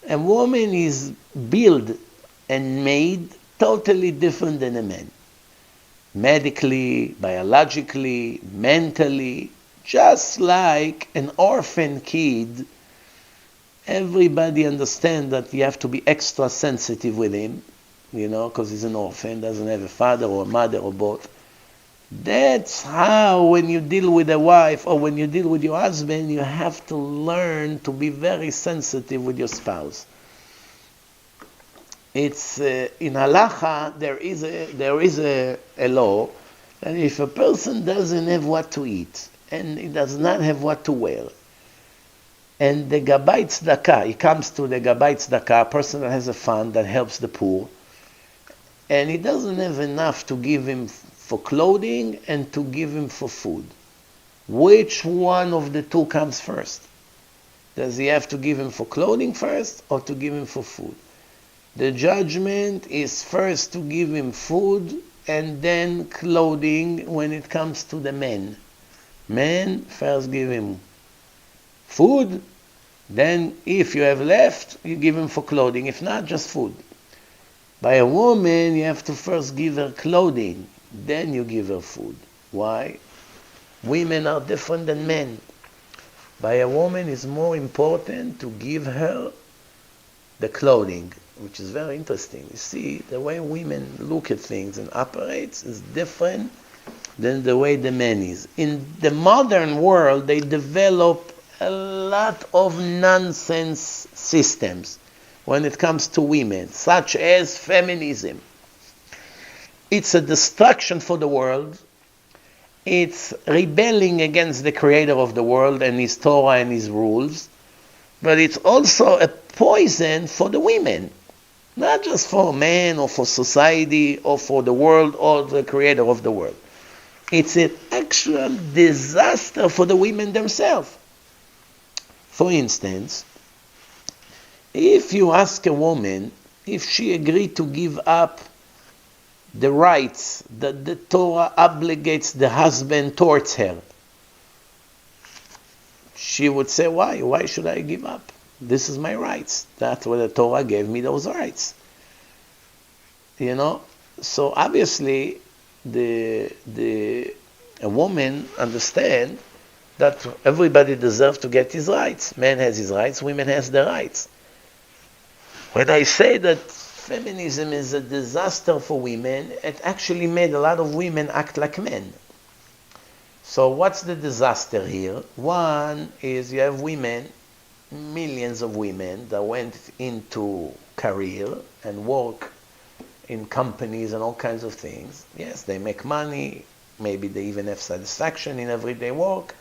is built and made totally different than a man. Medically, biologically, mentally, just like an orphan kid, everybody understands that you have to be extra sensitive with him, because he's an orphan, doesn't have a father or a mother or both. That's how when you deal with a wife or when you deal with your husband, you have to learn to be very sensitive with your spouse. It's in halacha there is a law that if a person doesn't have what to eat and he does not have what to wear, and the Gabbai Tzedakah, he comes to the Gabbai Tzedakah, a person that has a fund that helps the poor, and he doesn't have enough to give him for clothing and to give him for food. Which one of the two comes first? Does he have to give him for clothing first or to give him for food? The judgment is first to give him food and then clothing when it comes to the men. Men, first give him food, then if you have left, you give him for clothing. If not, just food. By a woman, you have to first give her clothing, then you give her food. Why? Women are different than men. By a woman, it's more important to give her the clothing, which is very interesting. You see, the way women look at things and operates is different than the way the man is. In the modern world, they develop a lot of nonsense systems when it comes to women, such as feminism. It's a destruction for the world. It's rebelling against the creator of the world and his Torah and his rules. But it's also a poison for the women. Not just for men or for society or for the world or the creator of the world. It's an actual disaster for the women themselves. For instance, if you ask a woman if she agreed to give up the rights that the Torah obligates the husband towards her, she would say, why? Why should I give up? This is my rights. That's what the Torah gave me, those rights. So obviously a woman understands that everybody deserves to get his rights. Man has his rights, women has their rights. When I say that feminism is a disaster for women, it actually made a lot of women act like men. So what's the disaster here? One is you have women, millions of women that went into career and work in companies and all kinds of things. Yes, they make money, maybe they even have satisfaction in everyday work,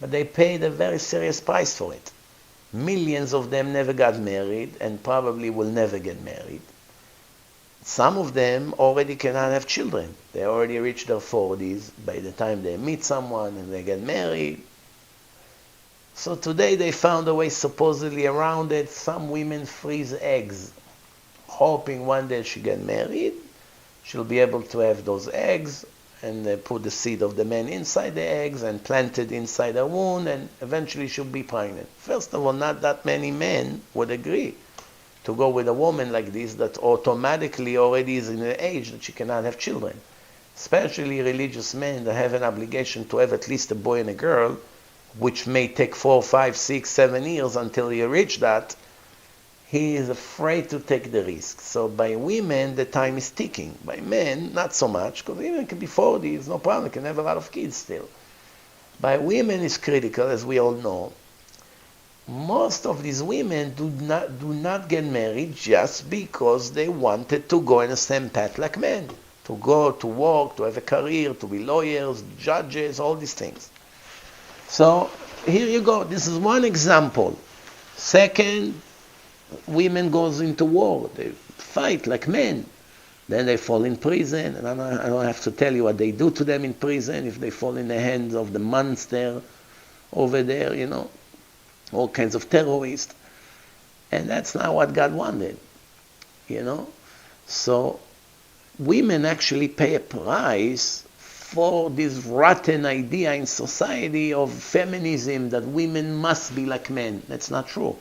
but they paid a very serious price for it. Millions of them never got married and probably will never get married. Some of them already cannot have children. They already reached their 40s by the time they meet someone and they get married. So today they found a way supposedly around it. Some women freeze eggs, hoping one day she'll get married. She'll be able to have those eggs and they put the seed of the man inside the eggs and plant it inside a wound, and eventually she'll be pregnant. First of all, not that many men would agree to go with a woman like this that automatically already is in an age that she cannot have children. especially religious men that have an obligation to have at least a boy and a girl, which may take 4, 5, 6, 7 years until you reach that, he is afraid to take the risk. So by women, the time is ticking. By men, not so much, because women can be 40, it's no problem, can have a lot of kids still. By women, it's critical, as we all know. Most of these women do not get married just because they wanted to go in the same path like men. To go, to work, to have a career, to be lawyers, judges, all these things. So here you go. This is one example. Second, women goes into war. They fight like men. Then they fall in prison. And I don't have to tell you what they do to them in prison if they fall in the hands of the monster over there, all kinds of terrorists. And that's not what God wanted, So women actually pay a price for this rotten idea in society of feminism that women must be like men. That's not true.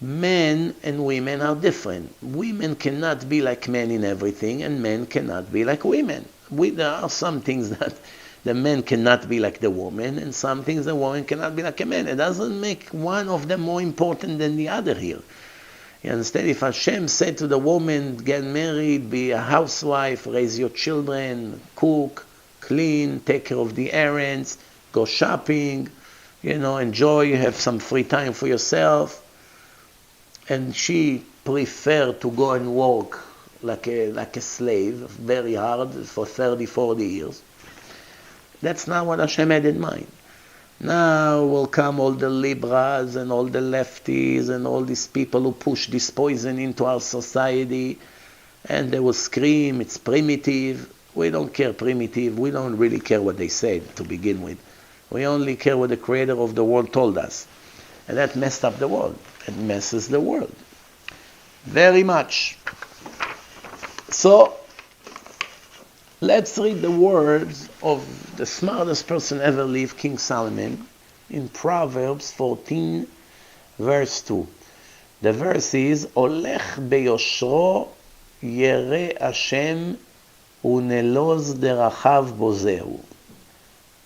Men and women are different. Women cannot be like men in everything, and men cannot be like women. There are some things that the man cannot be like the woman, and some things the woman cannot be like a man. It doesn't make one of them more important than the other here. You understand? If Hashem said to the woman, get married, be a housewife, raise your children, cook, clean, take care of the errands, go shopping, enjoy, have some free time for yourself, and she preferred to go and work like a slave, very hard, for 30, 40 years. That's not what Hashem had in mind. Now will come all the liberals and all the lefties and all these people who push this poison into our society, and they will scream, it's primitive. We don't care primitive. We don't really care what they said to begin with. We only care what the creator of the world told us. And that messed up the world. It messes the world very much. So let's read the words of the smartest person ever lived, King Solomon, in Proverbs 14, verse 2. The verse is, Olech beyoshro yere Hashem uneloz derachav bozeu.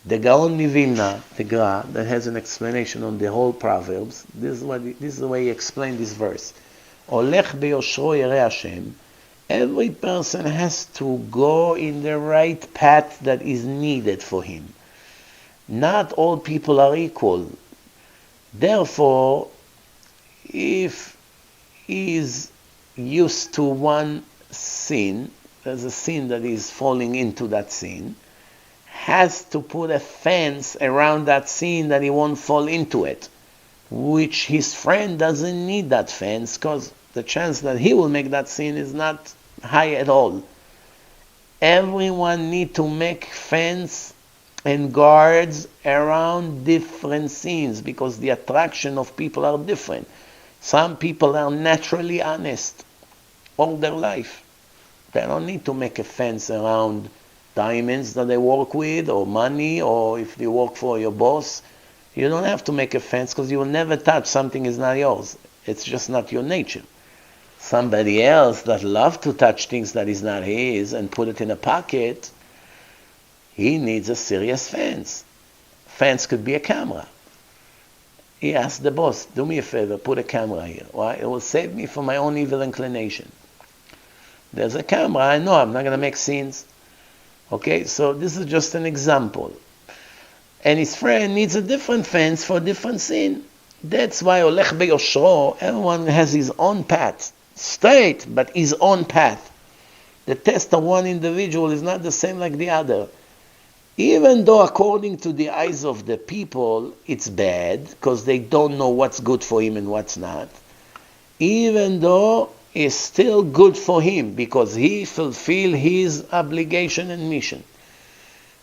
The Gaon Mivilna, the Gra, that has an explanation on the whole Proverbs, this is the way he explained this verse. Olech beyoshro yere Hashem. Every person has to go in the right path that is needed for him. Not all people are equal. Therefore, if he is used to one sin, there's a sin that is falling into that sin, has to put a fence around that sin that he won't fall into it, which his friend doesn't need that fence, because the chance that he will make that sin is not high at all. Everyone need to make fence and guards around different sins, because the attraction of people are different. Some people are naturally honest all their life. They don't need to make a fence around diamonds that they work with, or money, or if they work for your boss. You don't have to make a fence, because you will never touch something is not yours. It's just not your nature. Somebody else that loves to touch things that is not his and put it in a pocket, he needs a serious fence. Fence could be a camera. He asked the boss, do me a favor, put a camera here. Why? It will save me from my own evil inclination. There's a camera, I know I'm not going to make sins. Okay, so this is just an example. And his friend needs a different fence for a different sin. That's why Olech beyoshro, everyone has his own path. Straight, but his own path. The test of one individual is not the same like the other. Even though according to the eyes of the people, it's bad, because they don't know what's good for him and what's not. Even though it's still good for him, because he fulfilled his obligation and mission.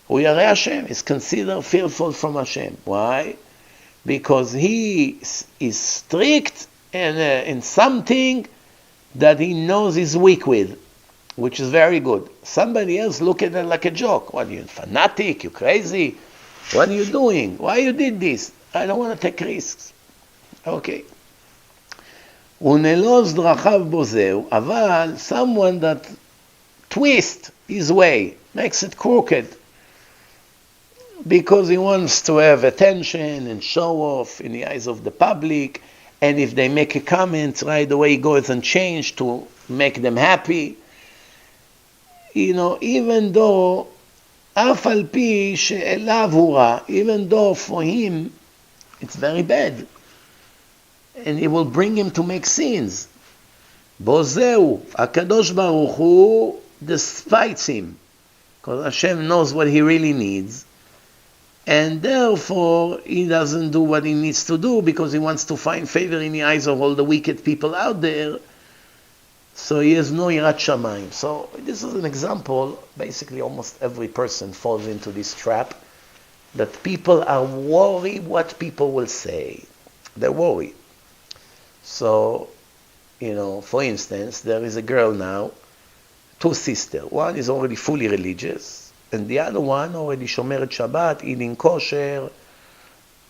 Uyarei Hashem is considered fearful from Hashem. Why? Because he is strict in something that he knows he's weak with, which is very good. Somebody else look at it like a joke. What, are you fanatic? You crazy? What are you doing? Why you did this? I don't want to take risks. Okay. Uneloz drachav bozeu, aval, someone that twists his way, makes it crooked. Because he wants to have attention and show off in the eyes of the public. And if they make a comment, right away he goes and change to make them happy. Even though, אף על פי שאליו הוא רע, even though for him it's very bad. And it will bring him to make sins. בו זהו, הקדוש ברוך הוא despises him. Because Hashem knows what he really needs. And therefore, he doesn't do what he needs to do because he wants to find favor in the eyes of all the wicked people out there. So he has no yirat shamayim. So this is an example. Basically, almost every person falls into this trap that people are worried what people will say. They're worried. So, for instance, there is a girl now, two sisters. One is already fully religious. And the other one already shomeret Shabbat, eating kosher.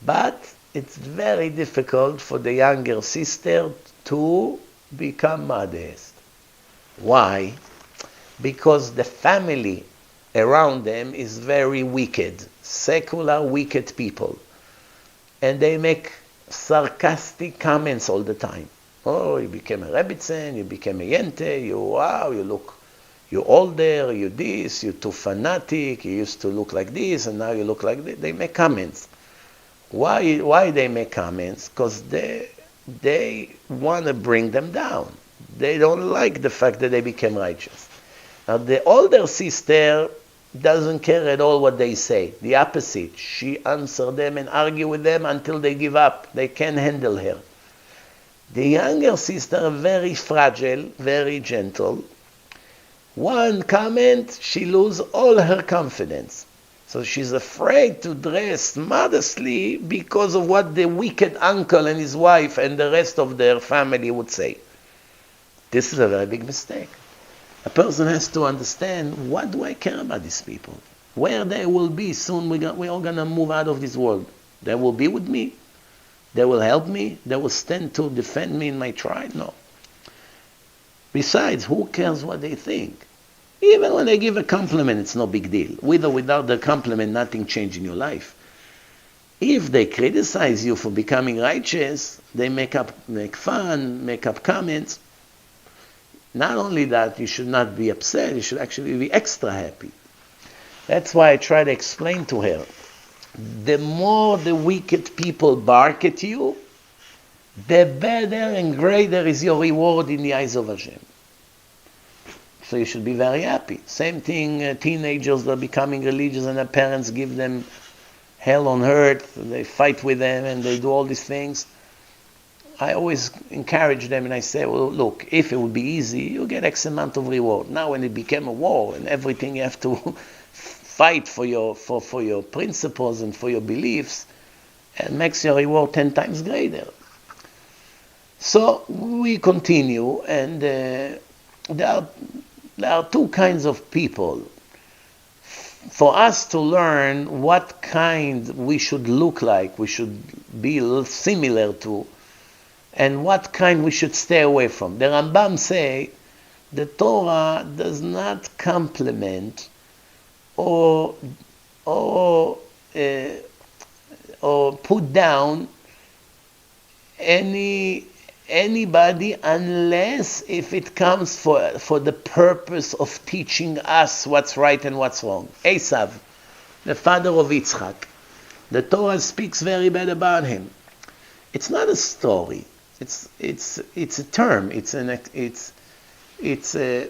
But it's very difficult for the younger sister to become modest. Why? Because the family around them is very wicked, secular, wicked people. And they make sarcastic comments all the time. Oh, you became a Rebbitzin, you became a Yente, you're older, you're this, you're too fanatic, you used to look like this, and now you look like this. They make comments. Why they make comments? Because they want to bring them down. They don't like the fact that they became righteous. Now, the older sister doesn't care at all what they say. The opposite. She answers them and argue with them until they give up. They can't handle her. The younger sister, very fragile, very gentle. One comment, she loses all her confidence. So she's afraid to dress modestly because of what the wicked uncle and his wife and the rest of their family would say. This is a very big mistake. A person has to understand, what do I care about these people? Where they will be soon, we're all going to move out of this world. They will be with me. They will help me. They will stand to defend me in my trial. No. Besides, who cares what they think? Even when they give a compliment, it's no big deal. With or without the compliment, nothing changes in your life. If they criticize you for becoming righteous, they make fun, make up comments. Not only that, you should not be upset, you should actually be extra happy. That's why I try to explain to her. The more the wicked people bark at you, the better and greater is your reward in the eyes of Hashem. So you should be very happy. Same thing, teenagers that are becoming religious and their parents give them hell on earth, they fight with them and they do all these things. I always encourage them and I say, well, look, if it would be easy, you get X amount of reward. Now when it became a war and everything you have to fight for your principles and for your beliefs, it makes your reward 10 times greater. So we continue, and there are two kinds of people. For us to learn what kind we should look like, we should be similar to, and what kind we should stay away from. The Rambam say the Torah does not complement or put down anybody unless if it comes for the purpose of teaching us what's right and what's wrong. Esav, the father of Yitzchak, the Torah speaks very bad about him. It's not a story. It's a term. It's a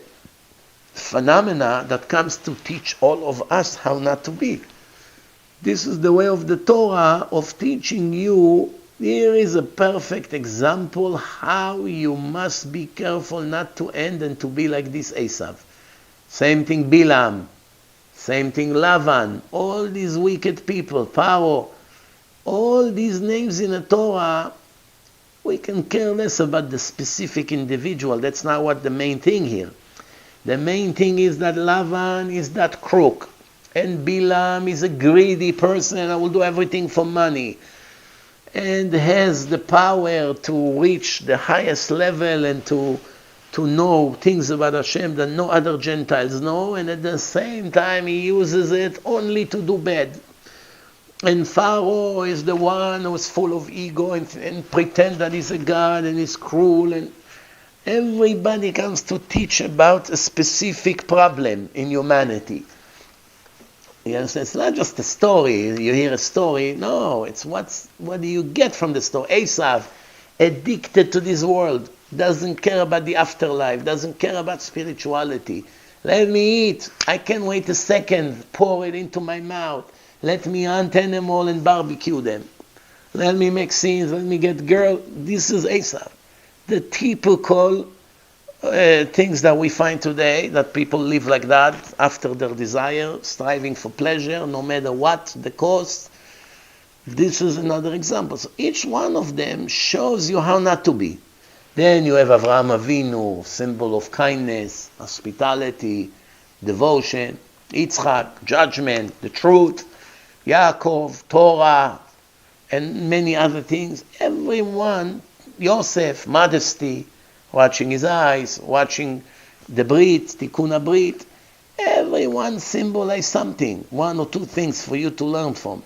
phenomena that comes to teach all of us how not to be. This is the way of the Torah of teaching you. Here is a perfect example how you must be careful not to end and to be like this Esav. Same thing Bilam, same thing Lavan, all these wicked people, Paro, all these names in the Torah, we can care less about the specific individual. That's not what the main thing here. The main thing is that Lavan is that crook, and Bilam is a greedy person, I will do everything for money, and has the power to reach the highest level and to to know things about Hashem that no other Gentiles know, and at the same time he uses it only to do bad. And Pharaoh is the one who is full of ego and pretend that he's a god and is cruel, and everybody comes to teach about a specific problem in humanity. Yes, it's not just a story. You hear a story. No, it's what do you get from the story? Esav, addicted to this world, doesn't care about the afterlife, doesn't care about spirituality. Let me eat. I can't wait a second. Pour it into my mouth. Let me hunt animal and barbecue them. Let me make scenes. Let me get girl. This is Esav. The typical things that we find today, that people live like that, after their desire, striving for pleasure, no matter what the cost. This is another example. So each one of them shows you how not to be. Then you have Avraham Avinu, symbol of kindness, hospitality, devotion. Yitzchak, judgment, the truth. Yaakov, Torah, and many other things. Everyone, Yosef, modesty, watching his eyes, watching the Brit, Tikkun Brit. Everyone symbolizes something, one or two things for you to learn from.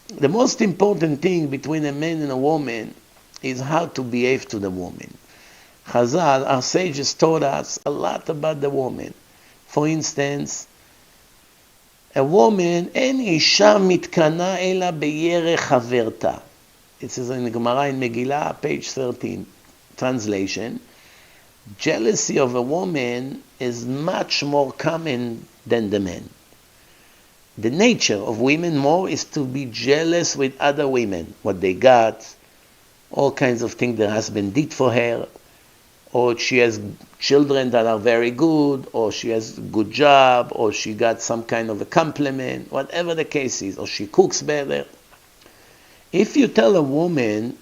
The most important thing between a man and a woman is how to behave to the woman. Chazal, our sages, taught us a lot about the woman. For instance, a woman, אין אישה מתקנה אלא בירך חברתה. It says in the Gemara in Megillah, page 13, translation. Jealousy of a woman is much more common than the man. The nature of women more is to be jealous with other women, what they got, all kinds of things their husband did for her, or she has children that are very good, or she has a good job, or she got some kind of a compliment, whatever the case is, or she cooks better. If you tell a woman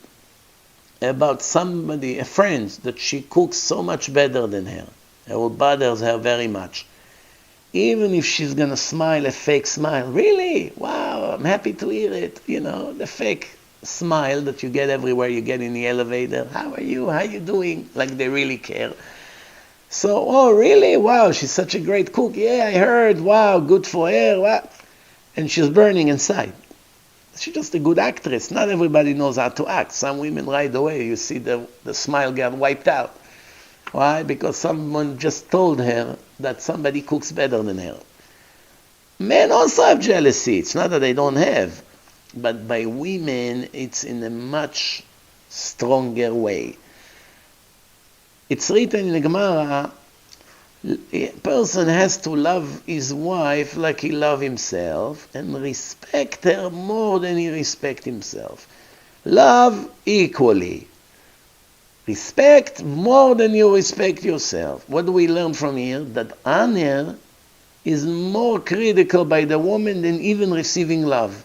about somebody, a friend, that she cooks so much better than her, it will bother her very much. Even if she's going to smile a fake smile, really? Wow, I'm happy to hear it. You know, the fake smile that you get everywhere you get in the elevator. How are you? How are you doing? Like they really care. So, oh, really? Wow, she's such a great cook. Yeah, I heard. Wow, good for her. Wow. And she's burning inside. She's just a good actress. Not everybody knows how to act. Some women right away, you see the smile get wiped out. Why? Because someone just told her that somebody cooks better than her. Men also have jealousy. It's not that they don't have. But by women, it's in a much stronger way. It's written in the Gemara, a person has to love his wife like he loves himself and respect her more than he respects himself. Love equally. Respect more than you respect yourself. What do we learn from here? That honor is more critical by the woman than even receiving love.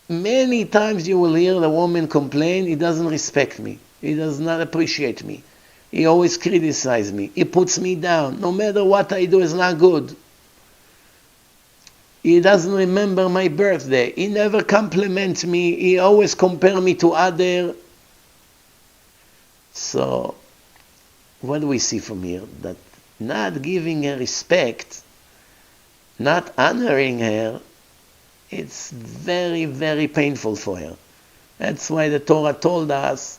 Many times you will hear the woman complain, he doesn't respect me. He does not appreciate me. He always criticizes me. He puts me down. No matter what I do is not good. He doesn't remember my birthday. He never compliments me. He always compares me to other. So, what do we see from here? That not giving her respect, not honoring her, it's very, very painful for her. That's why the Torah told us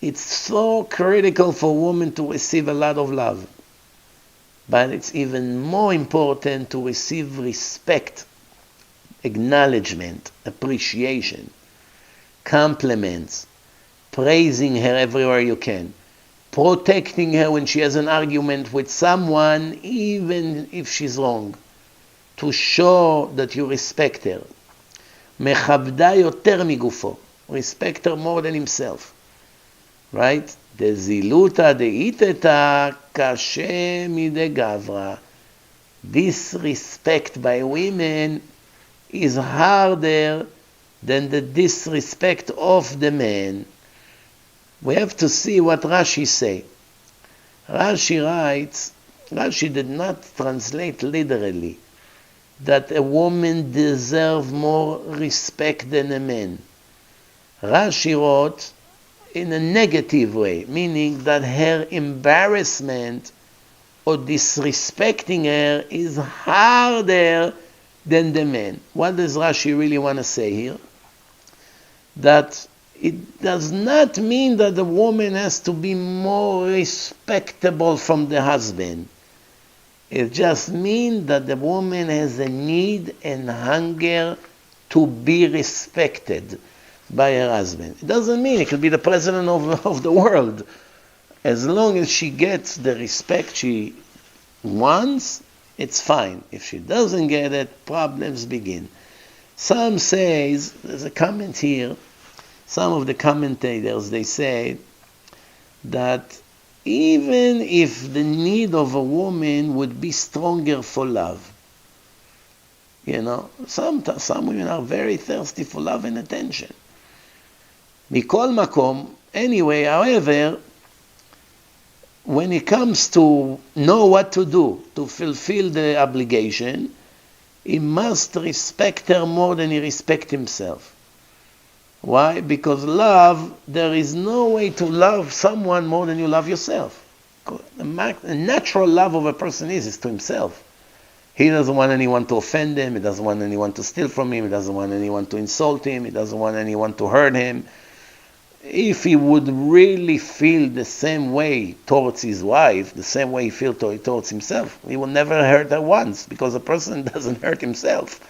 it's so critical for a woman to receive a lot of love. But it's even more important to receive respect, acknowledgement, appreciation, compliments, praising her everywhere you can, protecting her when she has an argument with someone, even if she's wrong, to show that you respect her. Mechabda yoter migufo. Respect her more than himself. Right? Deziluta deiteta kashe mide gavra. Disrespect by women is harder than the disrespect of the man. We have to see what Rashi say. Rashi writes, Rashi did not translate literally that a woman deserves more respect than a man. Rashi wrote, in a negative way, meaning that her embarrassment or disrespecting her is harder than the man. What does Rashi really want to say here? That it does not mean that the woman has to be more respectable from the husband. It just means that the woman has a need and hunger to be respected by her husband. It doesn't mean it could be the president of the world. As long as she gets the respect she wants, it's fine. If she doesn't get it, problems begin. Some says, there's a comment here, some of the commentators, they say that even if the need of a woman would be stronger for love, some women are very thirsty for love and attention. Mikol makom, anyway, however, when it comes to know what to do to fulfill the obligation, he must respect her more than he respects himself. Why? Because love, there is no way to love someone more than you love yourself. The natural love of a person is to himself. He doesn't want anyone to offend him, he doesn't want anyone to steal from him, he doesn't want anyone to insult him, he doesn't want anyone to hurt him. If he would really feel the same way towards his wife, the same way he feels towards himself, he will never hurt her once, because a person doesn't hurt himself.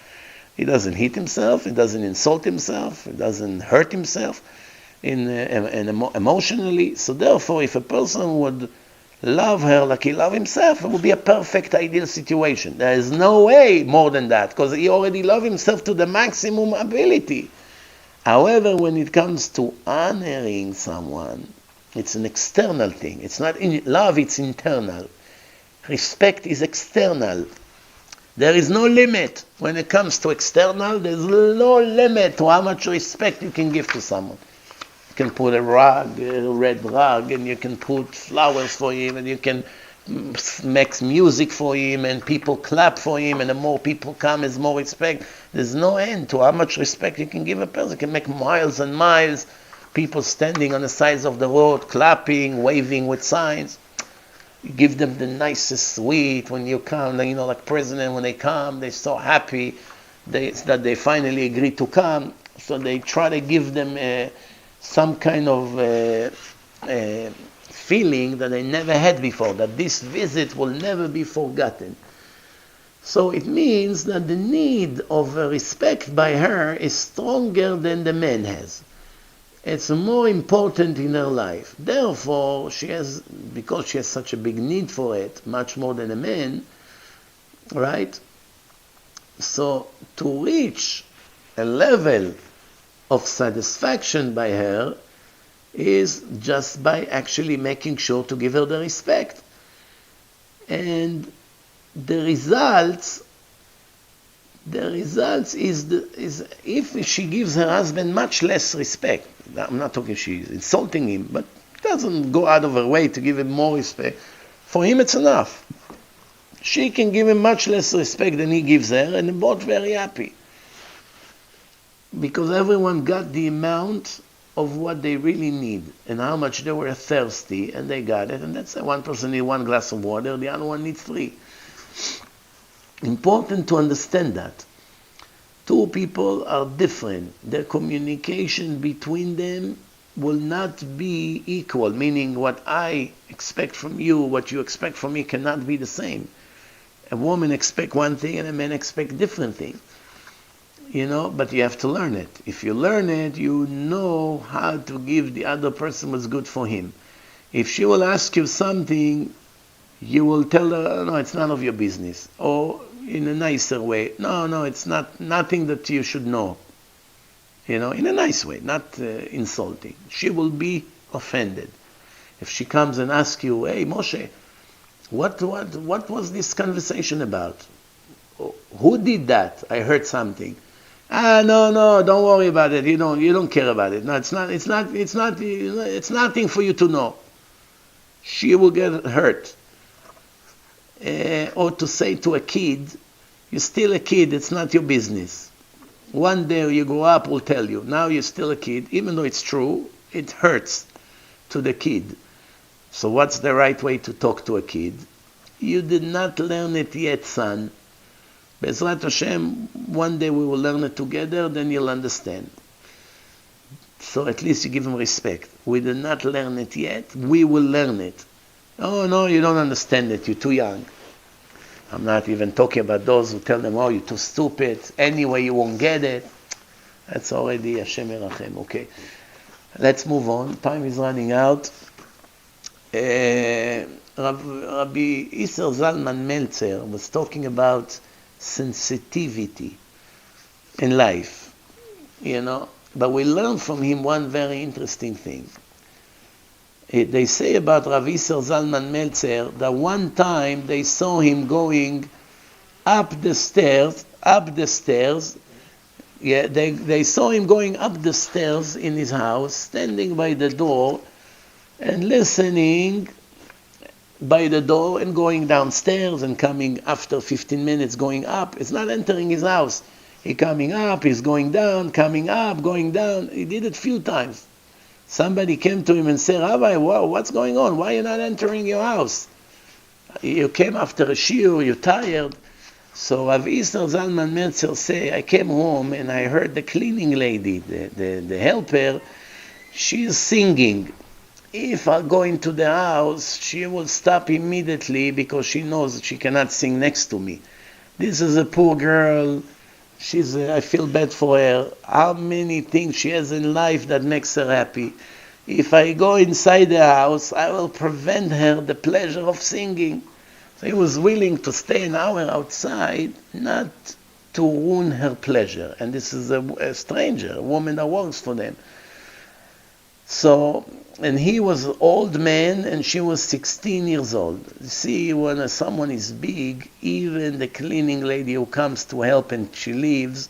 He doesn't hit himself, he doesn't insult himself, he doesn't hurt himself emotionally. So therefore, if a person would love her like he loves himself, it would be a perfect, ideal situation. There is no way more than that, because he already loves himself to the maximum ability. However, when it comes to honoring someone, it's an external thing. It's not love, it's internal. Respect is external. There is no limit. When it comes to external, there's no limit to how much respect you can give to someone. You can put a red rug, and you can put flowers for him, and you can make music for him, and people clap for him, and the more people come, there's more respect. There's no end to how much respect you can give a person. You can make miles and miles, people standing on the sides of the road, clapping, waving with signs. You give them the nicest sweet when you come, like president, when they come, they're so happy that they finally agree to come. So they try to give them some kind of feeling that they never had before, that this visit will never be forgotten. So it means that the need of respect by her is stronger than the man has. It's more important in her life. Therefore, because she has such a big need for it, much more than a man, right? So to reach a level of satisfaction by her is just by actually making sure to give her the respect. And the results is if she gives her husband much less respect. I'm not talking she's insulting him, but doesn't go out of her way to give him more respect. For him, it's enough. She can give him much less respect than he gives her, and they're both very happy. Because everyone got the amount of what they really need and how much they were thirsty, and they got it. And that's one person needs 1 glass of water, the other one needs 3. Important to understand that. 2 people are different. Their communication between them will not be equal, meaning what I expect from you, what you expect from me cannot be the same. A woman expects one thing and a man expects different thing. But you have to learn it. If you learn it, you know how to give the other person what's good for him. If she will ask you something, you will tell her, no, it's none of your business. Or in a nicer way, no, it's nothing that you should know. In a nice way, not insulting. She will be offended. If she comes and asks you, hey, Moshe, what was this conversation about? Who did that? I heard something. No, don't worry about it. You don't care about it. No, it's nothing for you to know. She will get hurt. Or to say to a kid, you're still a kid, it's not your business. One day you grow up, we'll tell you. Now you're still a kid, even though it's true, it hurts. to the kid. So what's the right way to talk to a kid? You did not learn it yet, son. Be'ezrat Hashem, one day we will learn it together, then you'll understand. So at least you give him respect. We did not learn it yet, we will learn it. Oh no, you don't understand it, you're too young. I'm not even talking about those who tell them, oh, you're too stupid, anyway you won't get it. That's already Hashem Yerachem, okay. Let's move on, time is running out. Rabbi Isser Zalman Meltzer was talking about sensitivity in life, but we learn from him one very interesting thing. They say about Rabbi Isser Zalman Meltzer that one time they saw him going up the stairs. Yeah, they saw him going up the stairs in his house, standing by the door and listening by the door and going downstairs and coming after 15 minutes going up. It's not entering his house. He's coming up, he's going down, coming up, going down. He did it a few times. Somebody came to him and said, Rabbi, wow, what's going on? Why are you not entering your house? You came after a shiur, you're tired. So Rav Isser Zalman Meltzer say, I came home and I heard the cleaning lady, the helper, she's singing. If I go into the house, she will stop immediately because she knows she cannot sing next to me. This is a poor girl. I feel bad for her. How many things she has in life that makes her happy. If I go inside the house, I will prevent her the pleasure of singing. So he was willing to stay an hour outside, not to ruin her pleasure. And this is a stranger, a woman that works for them. So, and he was an old man and she was 16 years old. See, when someone is big, even the cleaning lady who comes to help and she leaves,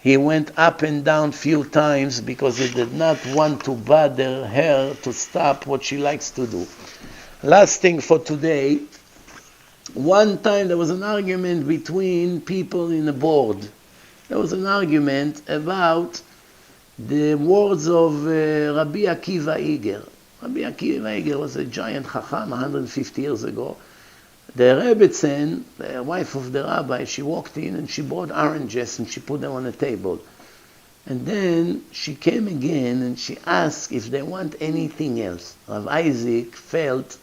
he went up and down few times because he did not want to bother her to stop what she likes to do. Last thing for today, one time there was an argument between people in a board. There was an argument about the words of Rabbi Akiva Eiger. Rabbi Akiva Eiger was a giant chacham 150 years ago. The Rebbetzin, the wife of the rabbi, she walked in and she bought oranges and she put them on the table. And then she came again and she asked if they want anything else. Rav Isaac felt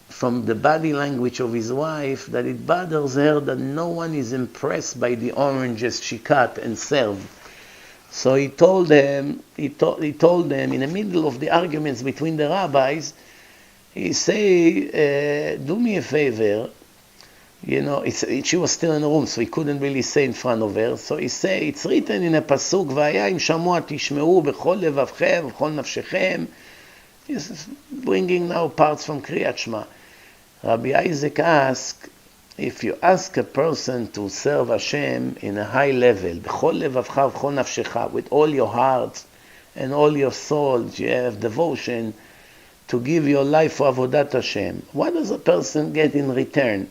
from the body language of his wife that it bothers her that no one is impressed by the oranges she cut and served. So he told them in the middle of the arguments between the rabbis, he say, do me a favor, she was still in the room, so he couldn't really say in front of her. So he say, it's written in a pasuk, v'aya im shamua tishmeu b'chol levavchem, b'chol nafshechem. He's bringing now parts from Kriyat Shema. Rabbi Isaac asked, if you ask a person to serve Hashem in a high level, b'chol levavcha v'chol nafshecha, with all your heart and all your soul, you have devotion to give your life for avodat Hashem, what does a person get in return?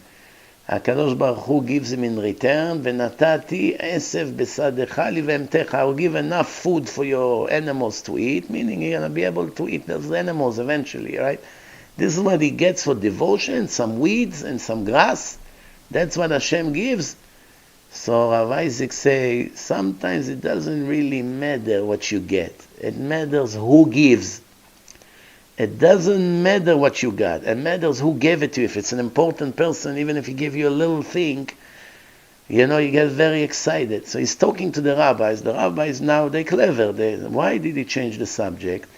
HaKadosh Baruch Hu gives him in return, v'natati esef besadecha li v'emtecha, I will give enough food for your animals to eat, meaning you're going to be able to eat those animals eventually, right? This is what he gets for devotion, some weeds and some grass. That's what Hashem gives. So Rav Isaac say, sometimes it doesn't really matter what you get. It matters who gives. It doesn't matter what you got. It matters who gave it to you. If it's an important person, even if he gave you a little thing, you get very excited. So he's talking to the rabbis. The rabbis now, they're clever. Why did he change the subject?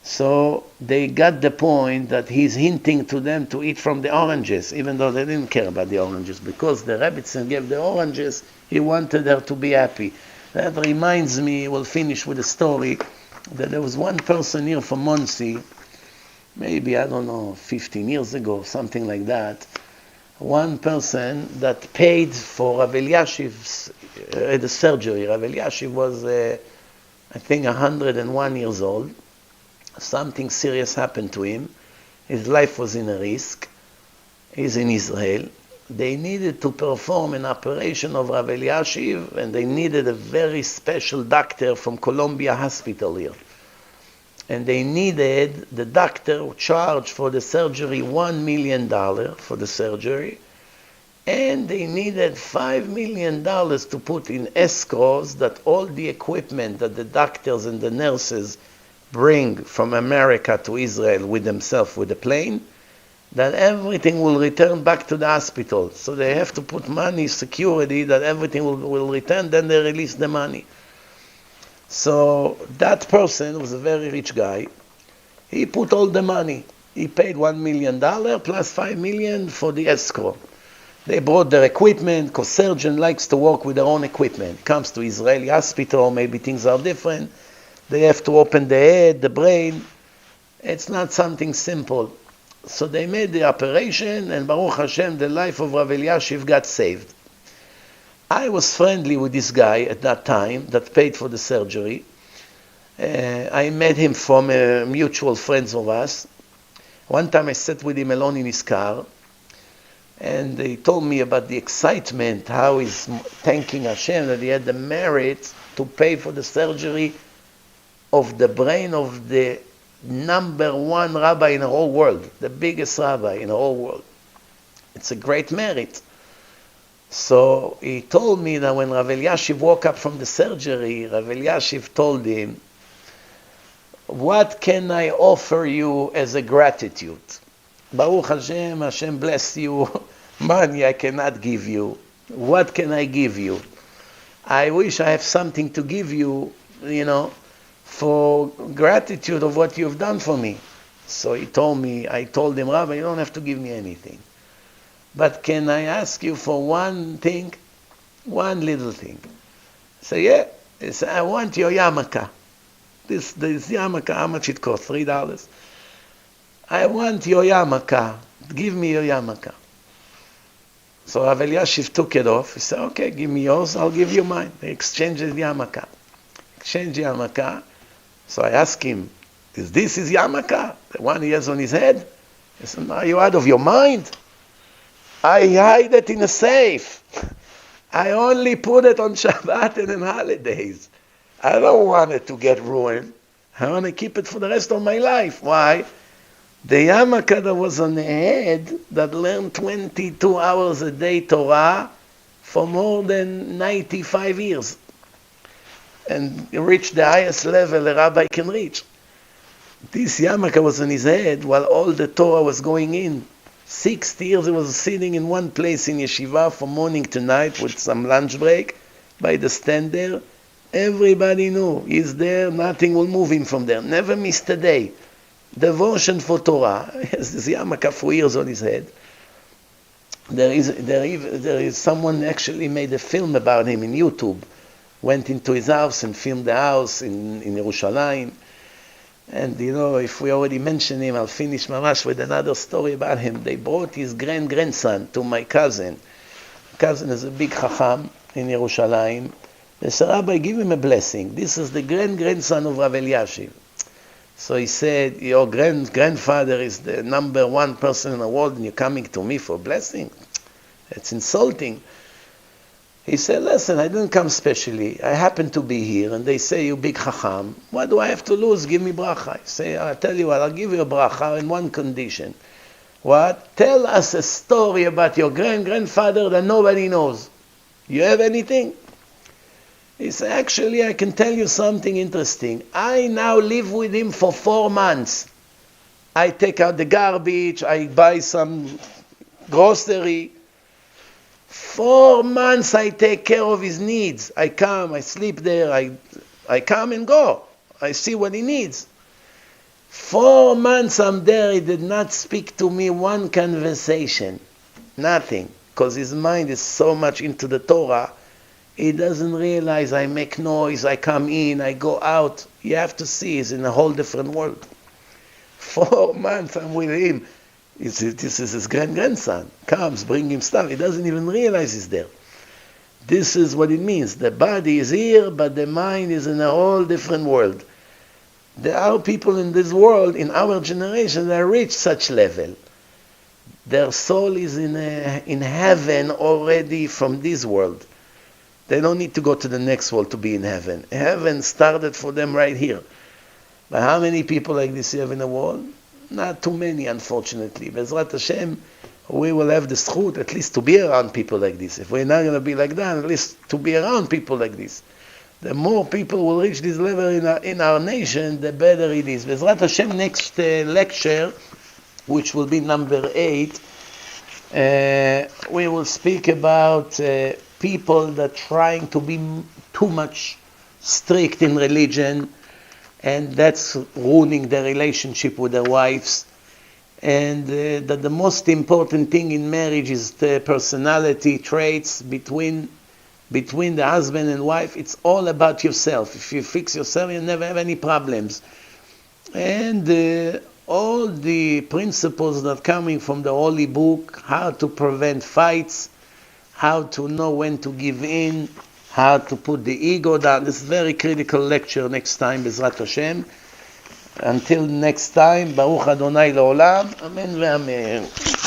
So they got the point that he's hinting to them to eat from the oranges, even though they didn't care about the oranges. Because the Rebbetzin gave the oranges, he wanted her to be happy. That reminds me, we'll finish with a story, that there was one person here from Monsey, maybe, 15 years ago, something like that. One person that paid for Rav Eliashiv's the surgery. Rav Eliashiv was, 101 years old. Something serious happened to him. His life was in a risk. He's in Israel. They needed to perform an operation of Rav Eliashiv, and they needed a very special doctor from Columbia Hospital here. and they needed, the doctor charged for the surgery $1 million for the surgery, and they needed $5 million to put in escrows that all the equipment that the doctors and the nurses bring from America to Israel with themselves with the plane, that everything will return back to the hospital. So they have to put money, security, that everything will return, then they release the money. So that person was a very rich guy. He put all the money. He paid $1 million plus $5 million for the escrow. They brought their equipment, because surgeon likes to work with their own equipment. Comes to Israeli hospital, maybe things are different. They have to open the head, the brain. It's not something simple. So they made the operation, and Baruch Hashem, the life of Rav Eliashiv got saved. I was friendly with this guy at that time that paid for the surgery. I met him from mutual friends of us. One time I sat with him alone in his car, and he told me about the excitement, how he's thanking Hashem that he had the merit to pay for the surgery of the brain of the number one rabbi in the whole world, the biggest rabbi in the whole world. It's a great merit. So he told me that when Rav Eliashiv woke up from the surgery, Rav Eliashiv told him, "What can I offer you as a gratitude? Baruch Hashem, Hashem bless you. Money I cannot give you. What can I give you? I wish I have something to give you, for gratitude of what you've done for me." So he told me, I told him, "Rabbi, you don't have to give me anything. But can I ask you for one thing? One little thing." I said, "Yeah." He said, "I want your yarmulke. This yarmulke, how much it costs? $3. I want your yarmulke. Give me your yarmulke." So Rav Eliashiv took it off. He said, "Okay, give me yours, I'll give you mine." They exchanged the yarmulke. So I asked him, "Is this his yarmulke? The one he has on his head?" He said, "Are you out of your mind? I hide it in a safe. I only put it on Shabbat and on holidays. I don't want it to get ruined. I want to keep it for the rest of my life." Why? The yarmulke that was on the head that learned 22 hours a day Torah for more than 95 years and reached the highest level a rabbi can reach. This yarmulke was on his head while all the Torah was going in. 60 years he was sitting in one place in yeshiva from morning to night with some lunch break by the stand there. Everybody knew he's there, nothing will move him from there. Never missed a day. Devotion for Torah. He has this yarmulke for years on his head. There is someone actually made a film about him in YouTube. Went into his house and filmed the house in Yerushalayim. And if we already mentioned him, I'll finish mamash with another story about him. They brought his grandson to my cousin. My cousin is a big chacham in Yerushalayim. They said, "Rabbi, give him a blessing. This is the grandson of Rav Eliashiv." So he said, "Your grandfather is the number one person in the world, and you're coming to me for a blessing? It's insulting." He said, "Listen, I didn't come specially. I happen to be here, and they say you big chacham. What do I have to lose? Give me bracha." I say, "I'll tell you what, I'll give you a bracha in one condition." "What?" "Tell us a story about your grandfather that nobody knows. You have anything?" He said, "Actually, I can tell you something interesting. I now live with him for 4 months. I take out the garbage, I buy some grocery. 4 months I take care of his needs. I come, I sleep there, I come and go. I see what he needs. 4 months I'm there, he did not speak to me one conversation. Nothing. Because his mind is so much into the Torah, he doesn't realize I make noise, I come in, I go out. You have to see, he's in a whole different world. 4 months I'm with him. This is his grandson. Comes, bring him stuff. He doesn't even realize he's there. This is what it means. The body is here, but the mind is in a whole different world. There are people in this world, in our generation, that reach such level. Their soul is in heaven already from this world. They don't need to go to the next world to be in heaven. Heaven started for them right here. But how many people like this you have in the world? Not too many, unfortunately. Bezrat Hashem, we will have the zchut at least to be around people like this. If we're not going to be like that, at least to be around people like this. The more people will reach this level in our nation, the better it is. Bezrat Hashem, next lecture, which will be number 8, we will speak about people that trying to be too much strict in religion, and that's ruining their relationship with their wives. And that the most important thing in marriage is the personality traits between the husband and wife. It's all about yourself. If you fix yourself, you never have any problems. And all the principles that are coming from the Holy Book, how to prevent fights, how to know when to give in, how to put the ego down. This is a very critical lecture next time, Bezrat Hashem. Until next time, Baruch Adonai Le'olam, Amen ve'amen.